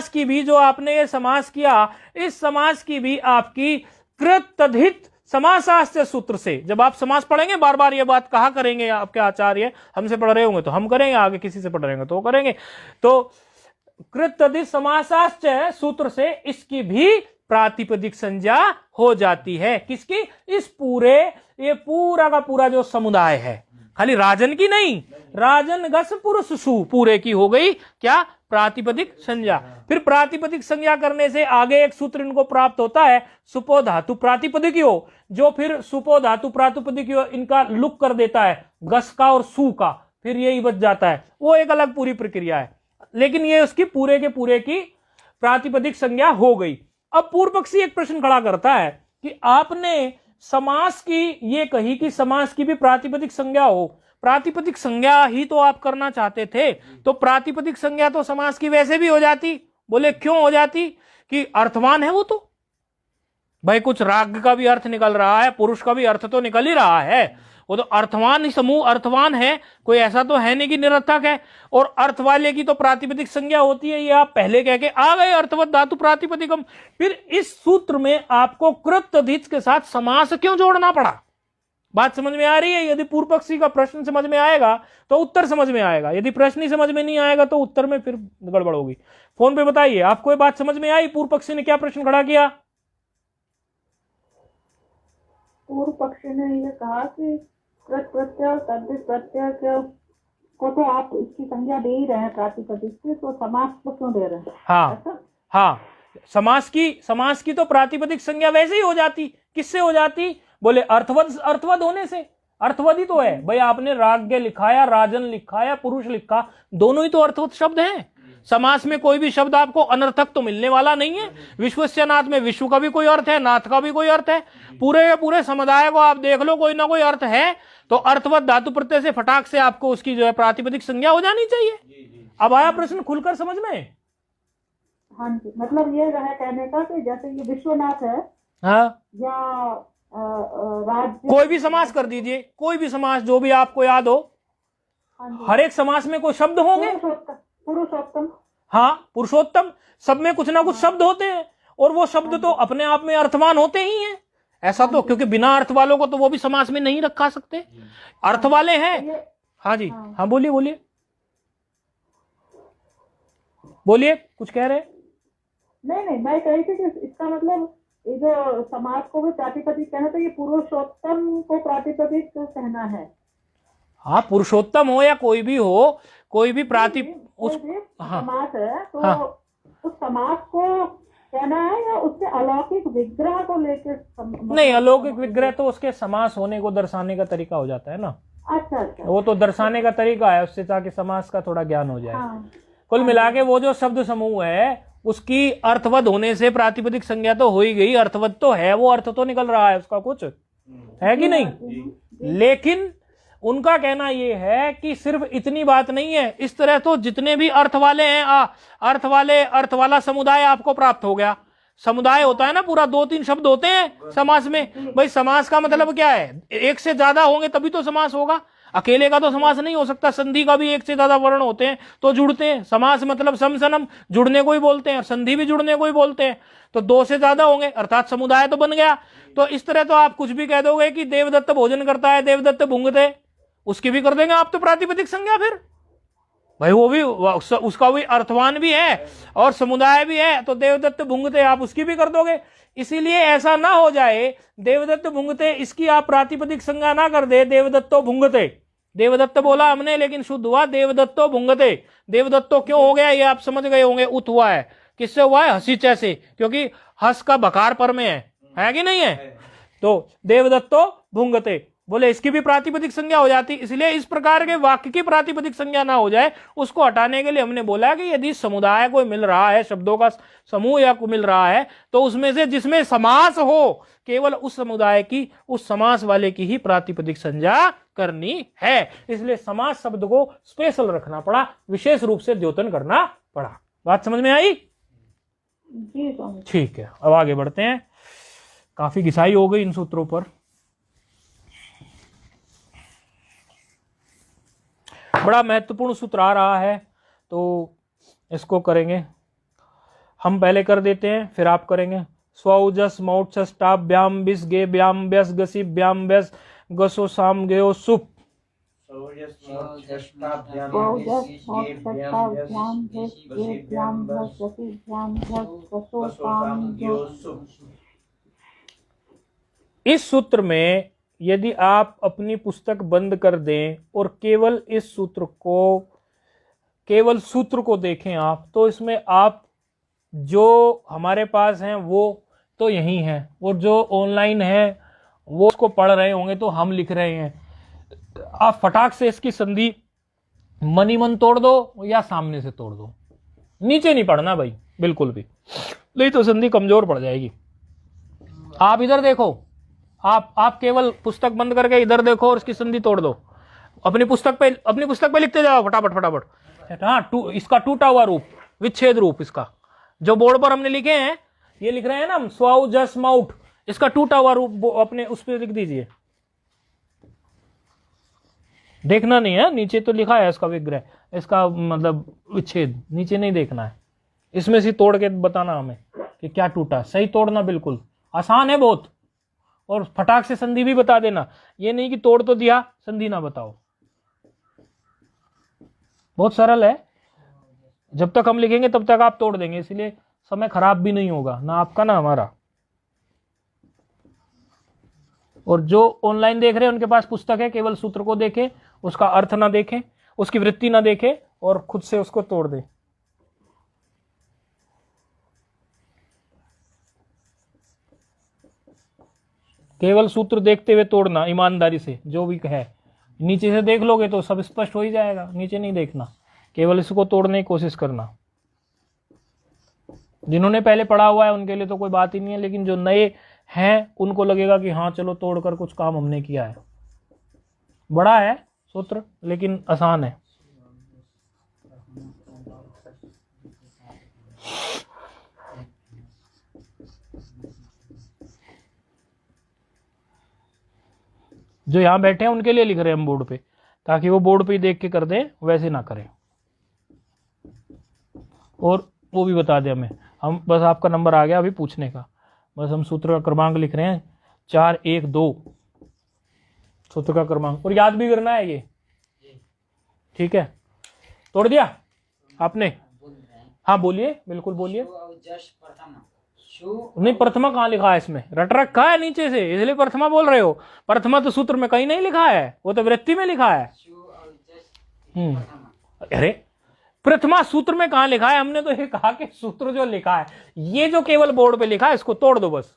की भी जो आपने ये समास किया, इस समास की भी आपकी कृत तद्धित समासास्त्र सूत्र से, जब आप समास पढ़ेंगे बार बार ये बात कहा करेंगे आपके आचार्य, हमसे पढ़ रहे होंगे तो हम करेंगे, आगे किसी से पढ़ रहे होंगे तो वो करेंगे। तो कृत तद्धित समासास्त्र सूत्र से इसकी भी प्रातिपदिक संज्ञा हो जाती है। किसकी? इस पूरे, ये पूरा का पूरा जो समुदाय है, खाली राजन की नहीं, राजन गस पुरुष सु पूरे की हो गई क्या? प्रातिपदिक संज्ञा। फिर प्रातिपदिक संज्ञा करने से आगे एक सूत्र इनको प्राप्त होता है, सुपो धातु प्रातिपदिक हो, जो फिर सुपो धातु प्रातिपदिक हो इनका लुक कर देता है गस का और सु का, फिर यही बच जाता है। वो एक अलग पूरी प्रक्रिया है, लेकिन ये उसकी पूरे के पूरे की प्रातिपदिक संज्ञा हो गई। अब पूर्व पक्षी एक प्रश्न खड़ा करता है कि आपने समास की ये कही कि समास की भी प्रातिपदिक संज्ञा हो, प्रातिपदिक संज्ञा ही तो आप करना चाहते थे, तो प्रातिपदिक संज्ञा तो समास की वैसे भी हो जाती। बोले क्यों हो जाती? कि अर्थवान है वो तो, भाई कुछ राग का भी अर्थ निकल रहा है, पुरुष का भी अर्थ तो निकल ही रहा है, वो तो अर्थवान ही समूह अर्थवान है, कोई ऐसा तो है नहीं कि निरर्थक है। और अर्थ वाले की तो प्रातिपदिक संज्ञा होती है, ये आप पहले कह के आ गए अर्थवत धातु प्रातिपदिकम। फिर इस सूत्र में आपको कृत तद्धित के साथ समास क्यों जोड़ना पड़ा? बात समझ में आ रही है? यदि पूर्व पक्षी का प्रश्न समझ में आएगा तो उत्तर समझ में आएगा, यदि प्रश्न ही समझ में नहीं आएगा तो उत्तर में फिर गड़बड़ होगी। फोन पे बताइए, आपको ये बात समझ में आई? पूर्व पक्षी ने क्या प्रश्न खड़ा किया? पूर्व पक्षी ने ये कहा कि कृत प्रत्यय और तद्धित प्रत्यय को तो आप इसकी संज्ञा दे ही रहे हैं प्रातिपदिक की, तो समास को क्यों दे रहे हैं? हाँ हाँ, समास की तो प्रातिपदिक संज्ञा वैसे ही हो जाती। किससे हो जाती? बोले अर्थवद होने से। अर्थवद ही तो है भाई, आपने राज्ञ लिखाया, राजन लिखाया, पुरुष लिखा, दोनों ही तो अर्थवत शब्द हैं। समास में कोई भी शब्द आपको अनर्थक तो मिलने वाला नहीं है। विश्वस्यनाथ में विश्व का भी कोई अर्थ है, नाथ का भी कोई अर्थ है, पूरे पूरे समुदाय को आप देख लो कोई ना कोई अर्थ है, तो अर्थवत धातु प्रत्यय से फटाक से आपको उसकी जो है प्रातिपदिक संज्ञा हो जानी चाहिए। अब आया प्रश्न खुलकर समझ में? हाँ जी, मतलब ये है कहने का कि जैसे ये विश्वनाथ है, हाँ, या राज्य, कोई भी समास कर दीजिए, कोई भी समास जो भी आपको याद हो। हर एक समास में कोई शब्द होंगे। पुरुषोत्तम, हाँ पुरुषोत्तम, सब में कुछ ना कुछ शब्द होते हैं, और वो शब्द तो अपने आप में अर्थवान होते ही हैं। ऐसा तो, क्योंकि बिना अर्थ वालों को तो वो भी समास में नहीं रखा सकते, अर्थ वाले हैं। हाँ जी, हाँ बोलिए बोलिए बोलिए, कुछ कह रहे? नहीं, मैं कह रही थी कि इसका मतलब ये जो समाज को भी प्रातिपदिक कहना, तो ये पुरुषोत्तम को प्रातिपदिक कहना है। हाँ, पुरुषोत्तम हो या कोई भी हो, कोई भी समास है तो हाँ, उस समास को कहना है या उसके अलौकिक विग्रह को लेकर? नहीं, अलौकिक विग्रह तो उसके समास होने को दर्शाने का तरीका हो जाता है ना। अच्छा, वो तो दर्शाने का तरीका है उससे, ताकि समास का थोड़ा ज्ञान हो जाए। हाँ, कुल मिला के वो जो शब्द समूह है उसकी अर्थवद होने से प्रातिपदिक संज्ञा तो हो ही गई, अर्थवद तो है, वो अर्थ तो निकल रहा है उसका कुछ, है कि नहीं? लेकिन उनका कहना ये है कि सिर्फ इतनी बात नहीं है, इस तरह तो जितने भी अर्थ वाले हैं, अर्थ वाला समुदाय आपको प्राप्त हो गया। समुदाय होता है ना पूरा, 2-3 शब्द होते हैं समास में। भाई समास का मतलब क्या है, एक से ज्यादा होंगे तभी तो समास होगा, अकेले का तो समास नहीं हो सकता। संधि का भी एक से ज्यादा वर्ण होते हैं तो जुड़ते हैं। समास मतलब समसनम, जुड़ने को ही बोलते हैं, और संधि भी जुड़ने को ही बोलते हैं। तो 2 से ज्यादा होंगे अर्थात समुदाय तो बन गया। तो इस तरह तो आप कुछ भी कह दोगे कि देवदत्त भोजन करता है, देवदत्त भुंगते, उसकी भी कर देंगे आप तो प्रातिपदिक संज्ञा। फिर भाई वो भी, उसका भी अर्थवान भी है और समुदाय भी है, तो देवदत्त भुंगते आप उसकी भी कर दोगे। इसीलिए ऐसा ना हो जाए देवदत्त भुंगते, इसकी आप प्रातिपदिक संज्ञा ना कर दे, देवदत्तो भुंगते। देवदत्त बोला हमने लेकिन शुद्ध हुआ देवदत्तो भुंगते। देवदत्तो क्यों हो गया ये आप समझ गए होंगे, उत हुआ है, किससे हुआ है, हसीचे से, क्योंकि हस का बकार पर में है कि नहीं है। तो देवदत्तो भुंगते बोले इसकी भी प्रातिपदिक संज्ञा हो जाती। इसलिए इस प्रकार के वाक्य की प्रातिपदिक संज्ञा ना हो जाए, उसको हटाने के लिए हमने बोला कि यदि समुदाय को मिल रहा है, शब्दों का समूह या को मिल रहा है, तो उसमें से जिसमें समास हो केवल उस समुदाय की, उस समास वाले की ही प्रातिपदिक संज्ञा करनी है। इसलिए समास शब्द को स्पेशल रखना पड़ा, विशेष रूप से द्योतन करना पड़ा। बात समझ में आई? जी स्वामी। ठीक है, अब आगे बढ़ते हैं। काफी घिसाई हो गई इन सूत्रों पर। बड़ा महत्वपूर्ण सूत्र आ रहा है तो इसको करेंगे हम, पहले कर देते हैं फिर आप करेंगे। स्वजस मौक्षष्टाभ्याम बिस गे ब्याम व्यस गसी ब्याम व्यस गसो साम गयो सुप। इस सूत्र में यदि आप अपनी पुस्तक बंद कर दें और केवल इस सूत्र को, केवल सूत्र को देखें आप, तो इसमें आप जो हमारे पास हैं वो तो यही हैं, और जो ऑनलाइन है वो उसको पढ़ रहे होंगे तो हम लिख रहे हैं। आप फटाक से इसकी संधि मनी मन तोड़ दो या सामने से तोड़ दो, नीचे नहीं पढ़ना भाई बिल्कुल भी, नहीं तो संधि कमजोर पड़ जाएगी। आप इधर देखो, आप केवल पुस्तक बंद करके इधर देखो और इसकी संधि तोड़ दो। अपनी पुस्तक पे लिखते जाओ फटाफट फटाफट। हाँ, इसका टूटा हुआ रूप, विच्छेद रूप, इसका जो बोर्ड पर हमने लिखे हैं, ये लिख रहे हैं ना हम, स्वाउ जस माउट, इसका टूटा हुआ रूप अपने उस पर लिख दीजिए। देखना नहीं है, नीचे तो लिखा है इसका विग्रह, इसका मतलब विच्छेद, नीचे नहीं देखना है। इसमें से तोड़ के बताना हमें कि क्या टूटा। सही तोड़ना बिल्कुल आसान है बहुत, और फटाक से संधि भी बता देना। ये नहीं कि तोड़ तो दिया संधि ना बताओ, बहुत सरल है। जब तक हम लिखेंगे तब तक आप तोड़ देंगे, इसलिए समय खराब भी नहीं होगा, ना आपका ना हमारा। और जो ऑनलाइन देख रहे हैं उनके पास पुस्तक है, केवल सूत्र को देखें, उसका अर्थ ना देखें, उसकी वृत्ति ना देखें, और खुद से उसको तोड़ दें। केवल सूत्र देखते हुए तोड़ना ईमानदारी से, जो भी है। नीचे से देख लोगे तो सब स्पष्ट हो ही जाएगा, नीचे नहीं देखना, केवल इसको तोड़ने की कोशिश करना। जिन्होंने पहले पढ़ा हुआ है उनके लिए तो कोई बात ही नहीं है, लेकिन जो नए हैं उनको लगेगा कि हाँ चलो तोड़कर कुछ काम हमने किया है। बड़ा है सूत्र लेकिन आसान है। जो यहां बैठे हैं उनके लिए लिख रहे हैं हम बोर्ड पे, ताकि वो बोर्ड पे ही देख के कर दें, वैसे ना करें। और वो भी बता दें हमें, हम बस आपका नंबर आ गया अभी पूछने का, बस हम सूत्र का क्रमांक लिख रहे हैं 412 सूत्र का क्रमांक, और याद भी करना है ये। ठीक है, तोड़ दिया आपने? हाँ बोलिए, बिल्कुल बोलिए। नहीं, प्रथमा कहाँ लिखा है इसमें? रट रखा है नीचे से, इसलिए प्रथमा बोल रहे हो। प्रथमा तो सूत्र में कहीं नहीं लिखा है, वो तो वृत्ति में लिखा है। अरे प्रथमा सूत्र में कहाँ लिखा है? हमने तो ये कहा कि सूत्र जो लिखा है, ये जो केवल बोर्ड पे लिखा है इसको तोड़ दो बस।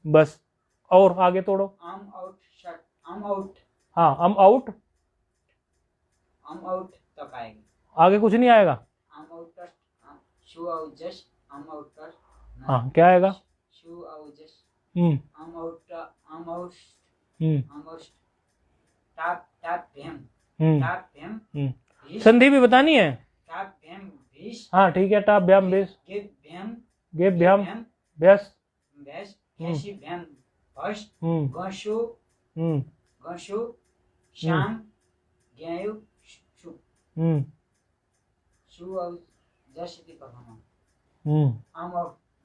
बस, और आगे तोड़ो। हाँ, अम आउट तक आएगी, आगे कुछ नहीं आएगा। हाँ, क्या आएगा? टाप्यम हम्म टाप्यम हम्म। संधि भी बतानी है। टाप्यम भीष हाँ ठीक है, टाभ्याम बेस गेभ्यम गेभ्याम व्यस बेस घैषिभ्यम भष हम्म गशो हम्म गशो श्याम ज्ञायु शु हम्म शु और जश इति पठनम् हम्म।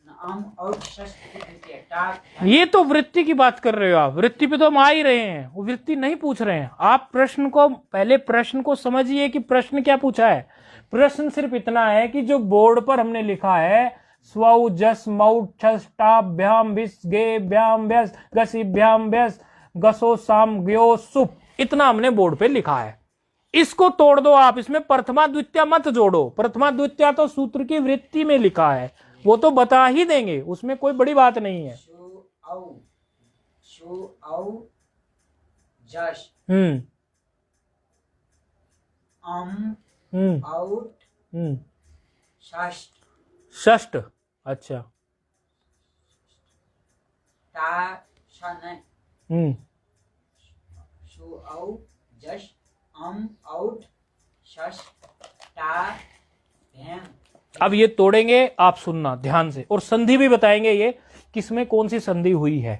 आम और शश इति द्वितीय टाप ये तो वृत्ति की बात कर रहे हो आप, वृत्ति पे तो हम आ ही रहे हैं, वो वृत्ति नहीं पूछ रहे हैं आप। प्रश्न को पहले प्रश्न को समझिए कि प्रश्न क्या पूछा है। प्रश्न सिर्फ इतना है कि जो बोर्ड पर हमने लिखा है स्वौ जस मौ छस टाभ्याम भिस गेभ्याम व्यस गसिभ्याम व्यस गसो साम ग्यो सुप, इतना हमने बोर्ड पे लिखा है। इसको तोड़ दो आप, इसमें प्रथमा द्वितीया मत जोड़ो। प्रथमा द्वितीया तो सूत्र की वृत्ति में लिखा है, वो तो बता ही देंगे, उसमें कोई बड़ी बात नहीं है। शु औ जश आउट षष्ठ षष्ठ, अच्छा टा शन शु औ जश आउट षष्ठ टा भैम। अब ये तोड़ेंगे आप, सुनना ध्यान से, और संधि भी बताएंगे ये किसमें कौन सी संधि हुई है।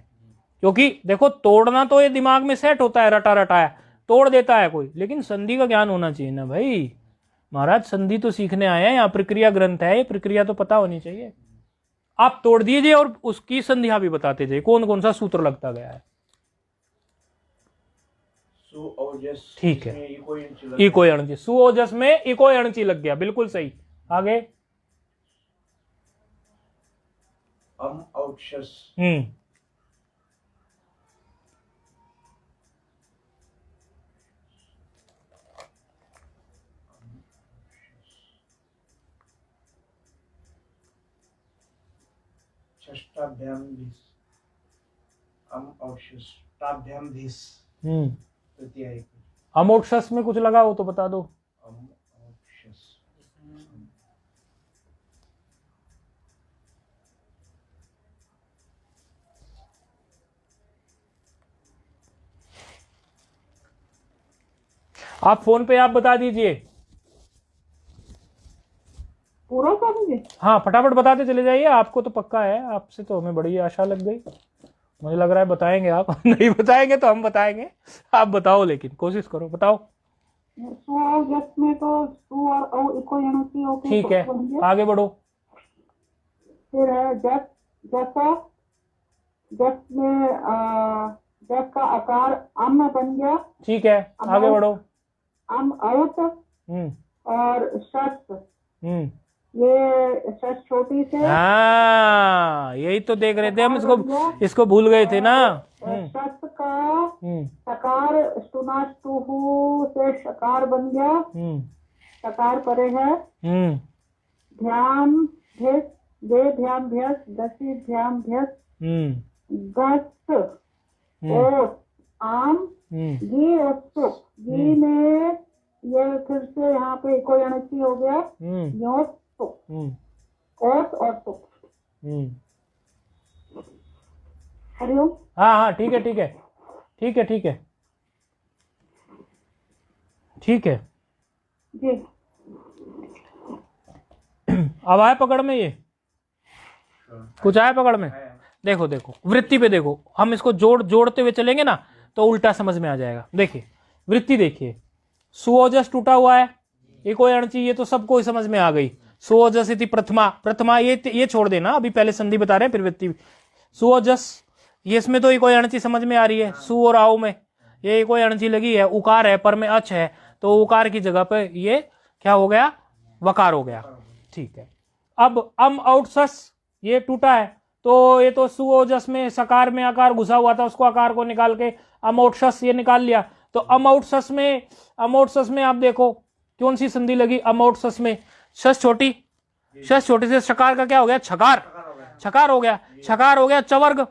क्योंकि देखो तोड़ना तो ये दिमाग में सेट होता है, रटा रटाया तोड़ देता है कोई, लेकिन संधि का ज्ञान होना चाहिए ना भाई। महाराज संधि तो सीखने आए हैं, यहाँ प्रक्रिया ग्रंथ है, ये प्रक्रिया तो पता होनी चाहिए। आप तोड़ दीजिए और उसकी संधियां भी बताते जाइए कौन कौन सा सूत्र लगता गया है। ठीक है, इको अणची, सुओजस में इको अणची लग गया, बिल्कुल सही। आगे षष्ठाभ्याम धीस टाभ्याम धीस तृतीय। अमोक्षस में कुछ लगा हो तो बता दो। आप फोन पे आप बता दीजिए पूरा करेंगे। हाँ फटाफट बताते चले जाइए, आपको तो पक्का है, आपसे तो हमें बड़ी आशा लग गई। मुझे लग रहा है बताएंगे आप नहीं बताएंगे तो हम बताएंगे, आप बताओ, लेकिन कोशिश करो, बताओ। जस में तो सु और औ इको अणची होके ठीक है, आगे बढ़ो। फिर है जस जसा, जस में जस का आकार अम बन गया। ठीक है, आगे बढ़ो। अम औत और शस, ये शस छोटी से, हाँ यही तो देख रहे थे हम, इसको भूल गए थे ना। शस का सकार स्टुनाष्टुहु से शकार बन गया, शकार परे है। ध्यान भेस गे ध्यान भ्यस दसी ध्यान भ्यस गस ओस आम गी और सुख। गी में ये फिर से यहाँ पे कोई अणची हो गया, यो सुख ओस और सुख। हरिओम। हाँ हाँ ठीक है ठीक है ठीक है ठीक है ठीक है जी। अब आया पकड़ में, ये कुछ आया पकड़ में। देखो देखो वृत्ति पे देखो, हम इसको जोड़ते हुए चलेंगे ना तो उल्टा समझ में आ जाएगा। देखिए वृत्ति देखिए, सुओजस टूटा हुआ है, इको अणची, ये तो सबको समझ में आ गई। सुओजस इति प्रथमा, प्रथमा ये छोड़ देना, अभी पहले संधि बता रहे हैं फिर वृत्ति। सुओजस, ये इसमें तो इको अणची समझ में आ रही है, सु और आओ में ये इको अणची लगी है, उकार है पर में अच है, तो उकार की जगह पे ये क्या हो गया, वकार हो गया। ठीक है, अब अम आउट सस ये टूटा है, तो ये तो सुओजस में सकार में आकार घुसा हुआ था, उसको आकार को निकाल के अमोक्षस ये निकाल लिया। तो अमोक्षस में आप देखो कौन सी संधि लगी अमोक्षस में, शस छोटी, शस छोटी से शकार का क्या हो गया, छकार, छकार हो गया, छकार हो गया चवर्ग,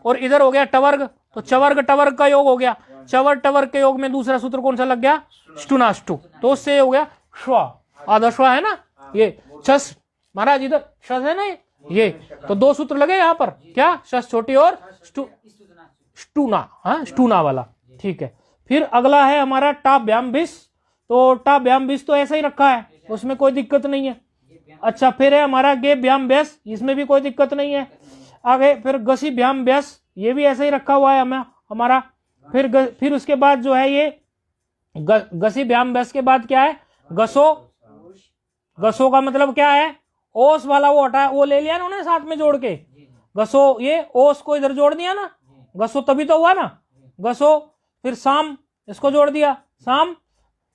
और इधर हो गया टवर्ग, तो चवर्ग टवर्ग का योग हो गया। चवर टवर्ग के योग में दूसरा सूत्र कौन सा लग गया, स्टुनाष्टु, तो उससे हो गया श्वा, आधा श्वा है ना ये, शस महाराज इधर शस है ना ये, तो दो सूत्र लगे यहाँ पर, क्या, शस छोटी और स्टूना, हाँ स्टूना वाला। ठीक है, फिर अगला है हमारा टा ब्याम भिस, तो टा ब्याम भिस तो ऐसा ही रखा है, उसमें कोई दिक्कत नहीं है। अच्छा, फिर है हमारा गे ब्याम ब्यास, इसमें भी कोई दिक्कत नहीं है। आगे फिर गसी ब्याम ब्यास, ये भी ऐसा ही रखा हुआ है हमारा। फिर उसके बाद जो है ये गसी ब्याम ब्यास के बाद क्या है, गसो। गसो का मतलब क्या है, ओस वाला वो हटा, वो ले लिया ना उन्होंने साथ में जोड़ के, गसो, ये ओस को इधर जोड़ दिया ना, गसो तभी तो हुआ ना, गसो। फिर साम, इसको जोड़ दिया, साम,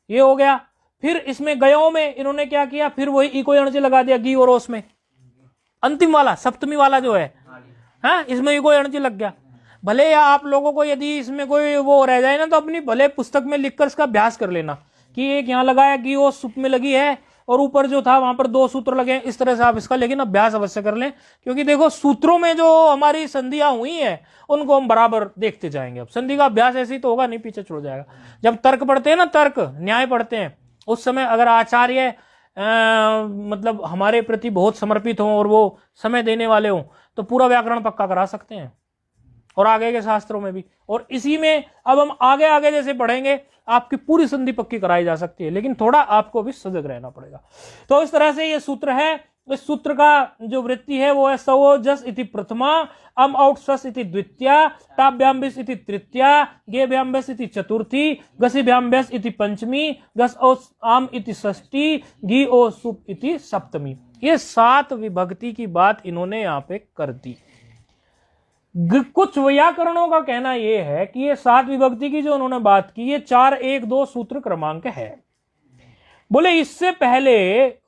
ये हो गया। फिर इसमें गयो में इन्होंने क्या किया, फिर वही इको एनर्जी लगा दिया गी और ओस में, अंतिम वाला सप्तमी वाला जो है, हाँ, इसमें इको एनर्जी लग गया। भले या आप लोगों को यदि इसमें कोई वो रह जाए ना, तो अपनी भले पुस्तक में लिखकर इसका अभ्यास कर लेना कि एक यहाँ लगाया गी ओस सुप में लगी है और ऊपर जो था वहां पर 2 सूत्र लगे, इस तरह से आप इसका लेकिन अभ्यास अवश्य कर लें। क्योंकि देखो सूत्रों में जो हमारी संधियां हुई हैं उनको हम बराबर देखते जाएंगे। अब संधि का अभ्यास ऐसे ही तो होगा नहीं, पीछे छुड़ जाएगा। जब तर्क पढ़ते हैं ना, तर्क न्याय पढ़ते हैं, उस समय अगर आचार्य मतलब हमारे प्रति बहुत समर्पित हों और वो समय देने वाले हों तो पूरा व्याकरण पक्का करा सकते हैं, और आगे के शास्त्रों में भी। और इसी में अब हम आगे आगे जैसे पढ़ेंगे आपकी पूरी संधि पक्की कराई जा सकती है, लेकिन थोड़ा आपको भी सजग रहना पड़ेगा। तो इस तरह से ये सूत्र है। इस सूत्र का जो वृत्ति है वो है सवो जस इति प्रथमा, अम आउट सस इति द्वितीया, टाभ्याम्बिस इति तृतीया, गे भ्याम्बस इति चतुर्थी, गसी भ्याम्बस इति पंचमी, गस ओ आम इति षष्ठी, गी ओ सुप इति सप्तमी। ये 7 विभक्ति की बात इन्होंने यहाँ पे कर दी। कुछ व्याकरणों का कहना यह है कि ये 7 विभक्ति की जो उन्होंने बात की, ये 4 1 2 सूत्र क्रमांक है। बोले इससे पहले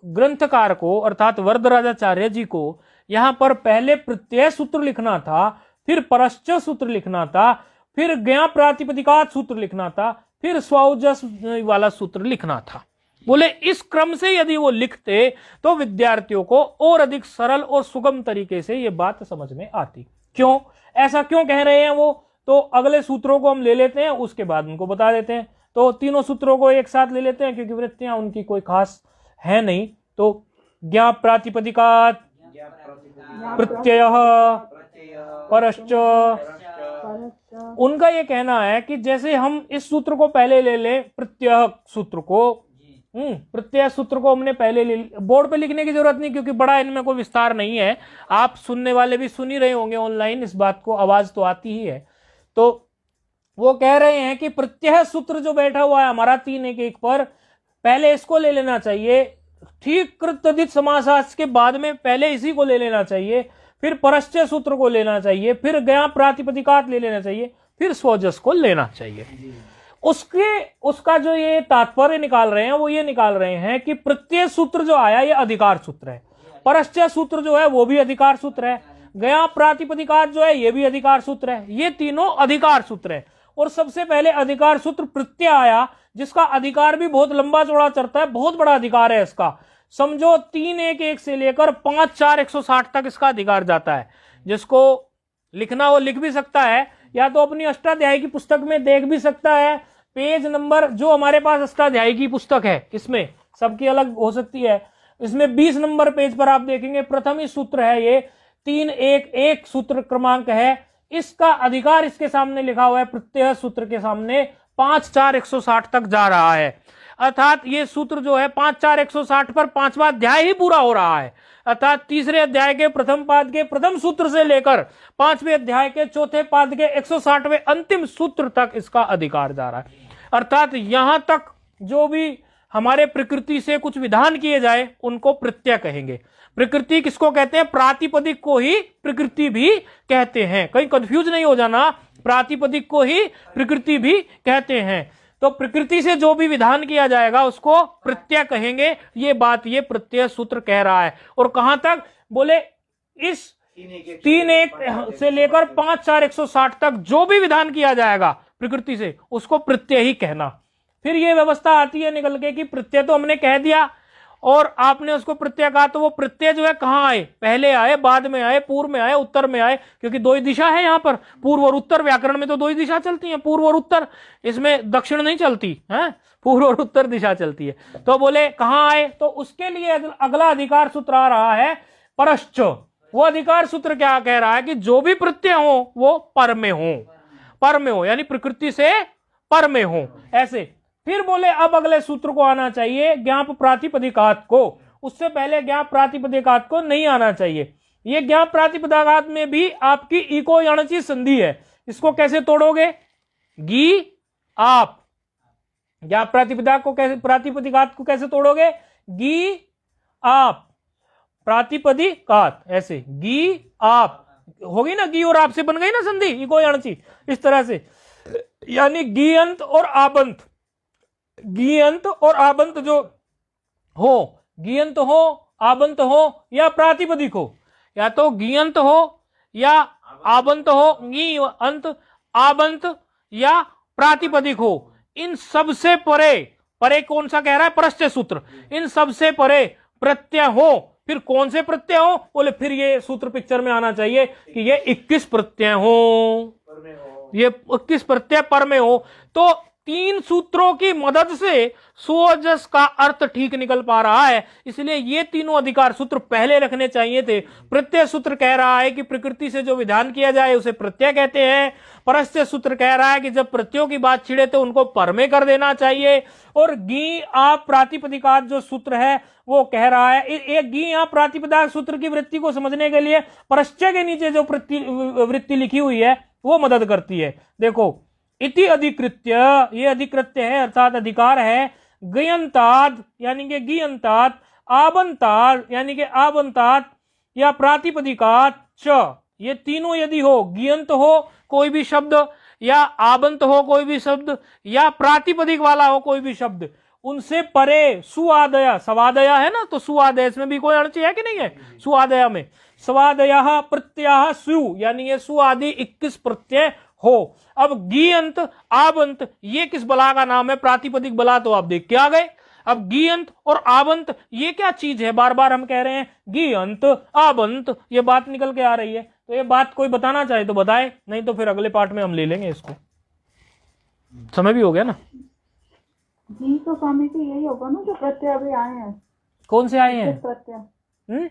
ग्रंथकार को अर्थात वरदराजाचार्य जी को यहां पर पहले प्रत्यय सूत्र लिखना था, फिर परश्च सूत्र लिखना था, फिर ज्ञा प्रातिपदिकात सूत्र लिखना था, फिर स्वौजस वाला सूत्र लिखना था। बोले इस क्रम से यदि वो लिखते तो विद्यार्थियों को और अधिक सरल और सुगम तरीके से ये बात समझ में आती। क्यों ऐसा क्यों कह रहे हैं वो, तो अगले सूत्रों को हम ले लेते हैं, उसके बाद उनको बता देते हैं। तो तीनों सूत्रों को एक साथ ले लेते हैं क्योंकि वृत्तियां उनकी कोई खास है नहीं। तो ज्ञा प्रातिपदिकात, प्रत्यय, परश्च, उनका ये कहना है कि जैसे हम इस सूत्र को पहले ले लें, प्रत्यय सूत्र को, प्रत्यय सूत्र को हमने पहले ले, बोर्ड पे लिखने की जरूरत नहीं क्योंकि बड़ा इनमें कोई विस्तार नहीं है, आप सुनने वाले भी सुन ही रहे होंगे ऑनलाइन, इस बात को आवाज तो आती ही है। तो वो कह रहे हैं कि प्रत्यय सूत्र जो बैठा हुआ है हमारा 3 1 1 पर, पहले इसको ले लेना चाहिए, ठीक कृतधित समासार्थ के बाद में पहले इसी को ले लेना चाहिए, फिर परश्चय सूत्र को लेना चाहिए, फिर ज्ञा प्रातिपदिकात ले लेना चाहिए, फिर स्वजस को लेना चाहिए। उसका जो ये तात्पर्य निकाल रहे हैं वो ये निकाल रहे हैं कि प्रत्यय सूत्र जो आया ये अधिकार सूत्र है, परश्चय सूत्र जो है वो भी अधिकार सूत्र है, ज्ञा प्रातिपदिकात जो है ये भी अधिकार सूत्र है, ये तीनों अधिकार सूत्र है। और सबसे पहले अधिकार सूत्र प्रत्यय आया जिसका अधिकार भी बहुत लंबा चौड़ा चलता है, बहुत बड़ा अधिकार है इसका, समझो 3 1 1 से लेकर 5 4 160 तक इसका अधिकार जाता है। जिसको लिखना वो लिख भी सकता है, या तो अपनी अष्टाध्यायी की पुस्तक में देख भी सकता है, पेज नंबर जो हमारे पास अष्टाध्यायी की पुस्तक है इसमें सबकी अलग हो सकती है, इसमें 20 नंबर पेज पर आप देखेंगे प्रथम ही सूत्र है, ये 3 1 1 सूत्र क्रमांक है, इसका अधिकार इसके सामने लिखा हुआ है, प्रत्यय सूत्र के सामने 5 4 160 तक जा रहा है। अर्थात ये सूत्र जो है 5 4 160 पर 5वां अध्याय ही पूरा हो रहा है, अर्थात तीसरे अध्याय के प्रथम पाद के प्रथम सूत्र से लेकर 5वें अध्याय के चौथे पाद के 160वें अंतिम सूत्र तक इसका अधिकार जा रहा है। अर्थात यहां तक जो भी हमारे प्रकृति से कुछ विधान किए जाए उनको प्रत्यय कहेंगे। प्रकृति किसको कहते हैं, प्रातिपदिक को ही प्रकृति भी कहते हैं, कहीं कंफ्यूज नहीं हो जाना, प्रातिपदिक को ही प्रकृति भी कहते हैं। तो प्रकृति से जो भी विधान किया जाएगा उसको प्रत्यय कहेंगे, ये बात ये प्रत्यय सूत्र कह रहा है। और कहां तक, बोले इस 3 1 से लेकर 5 4 160 तक जो भी विधान किया जाएगा प्रकृति से उसको प्रत्यय ही कहना। फिर ये व्यवस्था आती है निकल के कि प्रत्यय तो हमने कह दिया और आपने उसको प्रत्यय कहा, तो वो प्रत्यय जो है कहाँ आए, पहले आए, बाद में आए, पूर्व में आए, उत्तर में आए, क्योंकि 2 ही दिशा है यहाँ पर, पूर्व और उत्तर। व्याकरण में तो 2 ही दिशा चलती हैं, पूर्व और उत्तर, इसमें दक्षिण नहीं चलती है, पूर्व और उत्तर दिशा चलती है। तो बोले कहाँ आए, तो उसके लिए अगला अधिकार सूत्र आ रहा है परश्च। वो अधिकार सूत्र क्या कह रहा है कि जो भी प्रत्यय हो वो पर में हो, पर में हो, यानी प्रकृति से पर में हो, ऐसे। फिर बोले अब अगले सूत्र को आना चाहिए ज्ञाप प्रातिपदिकात को, उससे पहले ज्ञाप प्रातिपदिकात को नहीं आना चाहिए। ये ज्ञाप प्रातिपदिकात में भी आपकी इको यणची संधि है, इसको कैसे तोड़ोगे? गी आप। ज्ञाप प्रातिपदिकात को कैसे, प्रातिपदिकात को कैसे तोड़ोगे? गी आप, प्रातिपदिकात, ऐसे गी आप होगी ना, गी और आप से बन गई ना संधि इको यणची, इस तरह से। यानी गी अंत और आबंत, गी अंत और आबंत जो हो, गी अंत हो, आबंत हो या प्रातिपदिक हो, या तो गी अंत हो या आबंत हो, गी अंत, आबंत या प्रातिपदिक हो, इन सबसे परे, परे कौन सा कह रहा है? प्रत्यय सूत्र। इन सबसे परे प्रत्यय हो, फिर कौन से प्रत्यय हो? बोले फिर ये सूत्र पिक्चर में आना चाहिए कि ये 21 प्रत्यय हो, ये 21 प्रत्यय पर में हो। तो 3 सूत्रों की मदद से सुओजस का अर्थ ठीक निकल पा रहा है, इसलिए ये तीनों अधिकार सूत्र पहले रखने चाहिए थे। प्रत्यय सूत्र कह रहा है कि प्रकृति से जो विधान किया जाए उसे प्रत्यय कहते हैं। परस्य सूत्र कह रहा है कि जब प्रत्ययों की बात छिड़े तो उनको पर में कर देना चाहिए। और गी आप प्रातिपदिकात जो सूत्र है वो कह रहा है, एक गी आप प्रातिपदिक सूत्र की वृत्ति को समझने के लिए परस्य के नीचे जो वृत्ति लिखी हुई है वो मदद करती है। देखो, इति अधिकृत्य, ये अधिकृत्य है अर्थात अधिकार है, गयंताद यानी कि गियंतात, आबंताद यानी कि आबंतात या प्रातिपदिकात च, ये तीनों यदि हो, गियंत हो कोई भी शब्द या आबंत हो कोई भी शब्द या प्रातिपदिक वाला हो कोई भी शब्द, उनसे परे सुआदया, सवादया है ना, तो सुआदय, इसमें भी कोई अड़चन है कि नहीं है? सुआदया में स्वादया प्रत्यय सु, यानी ये सु आदि 21 प्रत्यय हो। अब गी अंत आबंत ये किस बला का नाम है? प्रातिपदिक बला, तो आप देख के आ गए। अब गी अंत और आबंत ये क्या चीज है? बार बार हम कह रहे हैं गी अंत आबंत, ये बात निकल के आ रही है। तो ये बात कोई बताना चाहे तो बताए, नहीं तो फिर अगले पार्ट में हम ले लेंगे इसको। समय भी हो गया ना। जी तो स्वामी जी यही होगा ना जो प्रत्यय अभी आए हैं? कौन से आए हैं? प्रत्यय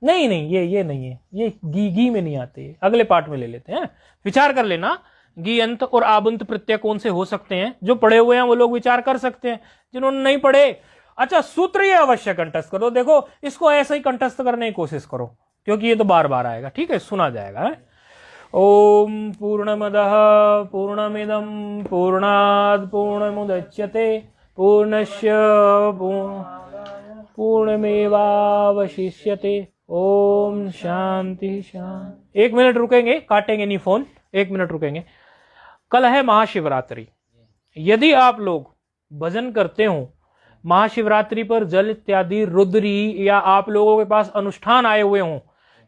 नहीं नहीं, ये नहीं है, ये गी में नहीं आते, अगले पार्ट में ले लेते हैं। विचार कर लेना गी अंत और आबंत प्रत्यय कौन से हो सकते हैं। जो पढ़े हुए हैं वो लोग विचार कर सकते हैं, जिन्होंने नहीं पढ़े अच्छा सूत्र ये अवश्य कंठस्थ करो। देखो इसको ऐसे ही कंठस्थ करने की कोशिश करो, क्योंकि ये तो बार बार आएगा, ठीक है, सुना जाएगा है? ओम पूर्णमदः पूर्णमिदं पूर्णात् पूर्णमुदच्यते पूर्णस्य पूर्णमेवावशिष्यते। ओम शांति शांति। 1 मिनट रुकेंगे, काटेंगे नहीं फोन, 1 मिनट रुकेंगे। कल है महाशिवरात्रि। यदि आप लोग भजन करते हो महाशिवरात्रि पर जल इत्यादि रुद्री, या आप लोगों के पास अनुष्ठान आए हुए हों,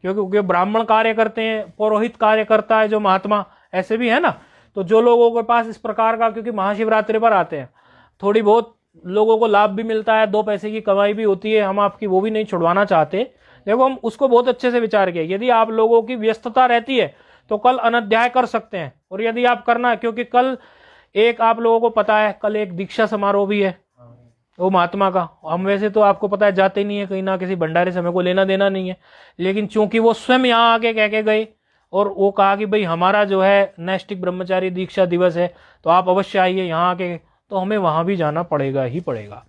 क्योंकि ब्राह्मण कार्य करते हैं, पुरोहित कार्य करता है जो महात्मा, ऐसे भी है ना। तो जो लोगों के पास इस प्रकार का, क्योंकि महाशिवरात्रि पर आते हैं, थोड़ी बहुत लोगों को लाभ भी मिलता है, 2 पैसे की कमाई भी होती है, हम आपकी वो भी नहीं छुड़वाना चाहते। देखो हम उसको बहुत अच्छे से विचार किया। यदि आप लोगों की व्यस्तता रहती है तो कल अनध्याय कर सकते हैं, और यदि आप करना, क्योंकि कल एक आप लोगों को पता है कल एक दीक्षा समारोह भी है वो महात्मा का। हम वैसे तो आपको पता है जाते नहीं है कहीं ना, किसी भंडारे से हमें को लेना देना नहीं है, लेकिन चूंकि वो स्वयं यहाँ आके कह के गए और वो कहा कि भाई हमारा जो है नैष्टिक ब्रह्मचारी दीक्षा दिवस है तो आप अवश्य आइए यहाँ आके, तो हमें वहाँ भी जाना पड़ेगा ही पड़ेगा।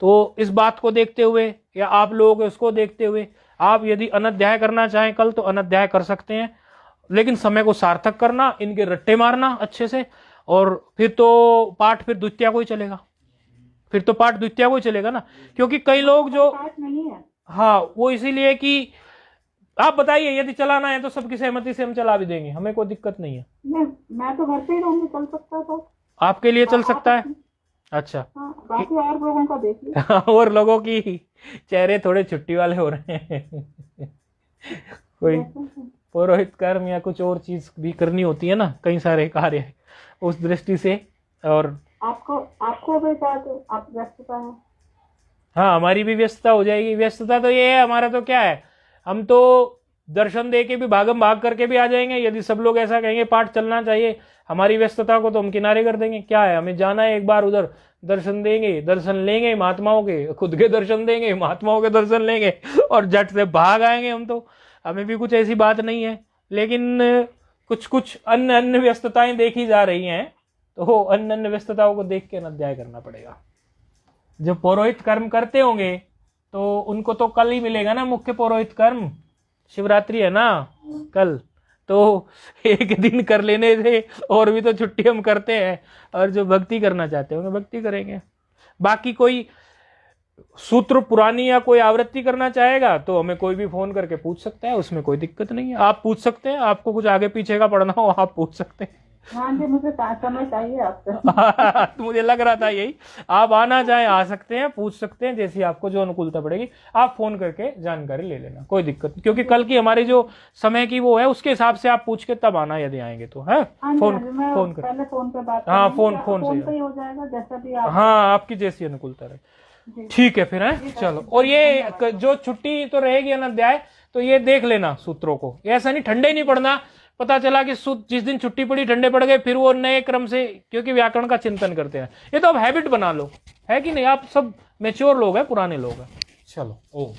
तो इस बात को देखते हुए या आप लोगों को इसको देखते हुए आप यदि अनध्याय करना चाहें कल तो अनध्याय कर सकते हैं, लेकिन समय को सार्थक करना, इनके रट्टे मारना अच्छे से, और फिर तो पाठ फिर द्वितीया को ही चलेगा, फिर तो पाठ द्वितीया को ही चलेगा ना। क्योंकि कई लोग जो पाठ नहीं है, हाँ वो इसीलिए कि आप बताइए यदि चलाना है तो सबकी सहमति से हम चला भी देंगे, हमें कोई दिक्कत नहीं है। मैं तो घर पे ही रहूंगी, चल सकता था। आपके लिए चल सकता है? अच्छा हाँ, बाकी और लोगों का देख लीजिए। और लोगों की चेहरे थोड़े छुट्टी वाले हो रहे हैं कोई पुरोहित कर्म या कुछ और चीज भी करनी होती है ना, कई सारे कार्य, उस दृष्टि से। और आपको भी आप व्यस्तता है? हाँ हमारी भी व्यस्तता हो जाएगी। व्यस्तता तो ये है, हमारा तो क्या है, हम तो दर्शन दे के भी भागम भाग करके भी आ जाएंगे। यदि सब लोग ऐसा कहेंगे पाठ चलना चाहिए, हमारी व्यस्तता को तो हम किनारे कर देंगे। क्या है, हमें जाना है एक बार उधर, दर्शन देंगे, दर्शन लेंगे महात्माओं के, खुद के दर्शन देंगे, महात्माओं के दर्शन लेंगे और झट से भाग आएंगे हम। तो हमें भी कुछ ऐसी बात नहीं है, लेकिन कुछ अन्य व्यस्तताएं देखी जा रही हैं, तो अन्य अन्य व्यस्तताओं को देख के अध्याय करना पड़ेगा। जो पौरोहित कर्म करते होंगे तो उनको तो कल ही मिलेगा ना मुख्य पौरोहित कर्म, शिवरात्रि है ना कल, तो एक दिन कर लेने से, और भी तो छुट्टी हम करते हैं, और जो भक्ति करना चाहते होंगे भक्ति करेंगे। बाकी कोई सूत्र पुरानी या कोई आवृत्ति करना चाहेगा तो हमें कोई भी फोन करके पूछ सकता है, उसमें कोई दिक्कत नहीं है। आप पूछ सकते हैं, आपको कुछ आगे पीछे का पढ़ना हो आप पूछ सकते हैं। हाँ जी, मुझे समय चाहिए आपसे। तो मुझे लग रहा था यही, आप आना चाहे आ सकते हैं, पूछ सकते हैं, जैसी आपको जो अनुकूलता पड़ेगी आप फोन करके जानकारी ले लेना, कोई दिक्कत नहीं। क्योंकि कल की हमारी जो समय की वो है उसके हिसाब से आप पूछ के तब आना यदि आएंगे तो है। फोन कर, पहले फोन पे बात, हाँ फोन पे ही हो जाएगा जैसा भी आप, हाँ आपकी जैसी अनुकूलता रहे। ठीक है फिर है, चलो। और ये जो छुट्टी तो रहेगी अध्याय, तो ये देख लेना सूत्रों को, ऐसा नहीं ठंडे नहीं पड़ना। पता चला कि जिस दिन छुट्टी पड़ी ठंडे पड़ गए, फिर वो नए क्रम से, क्योंकि व्याकरण का चिंतन करते हैं, ये तो अब हैबिट बना लो, है कि नहीं। आप सब मैच्योर लोग हैं, पुराने लोग हैं। चलो ओम।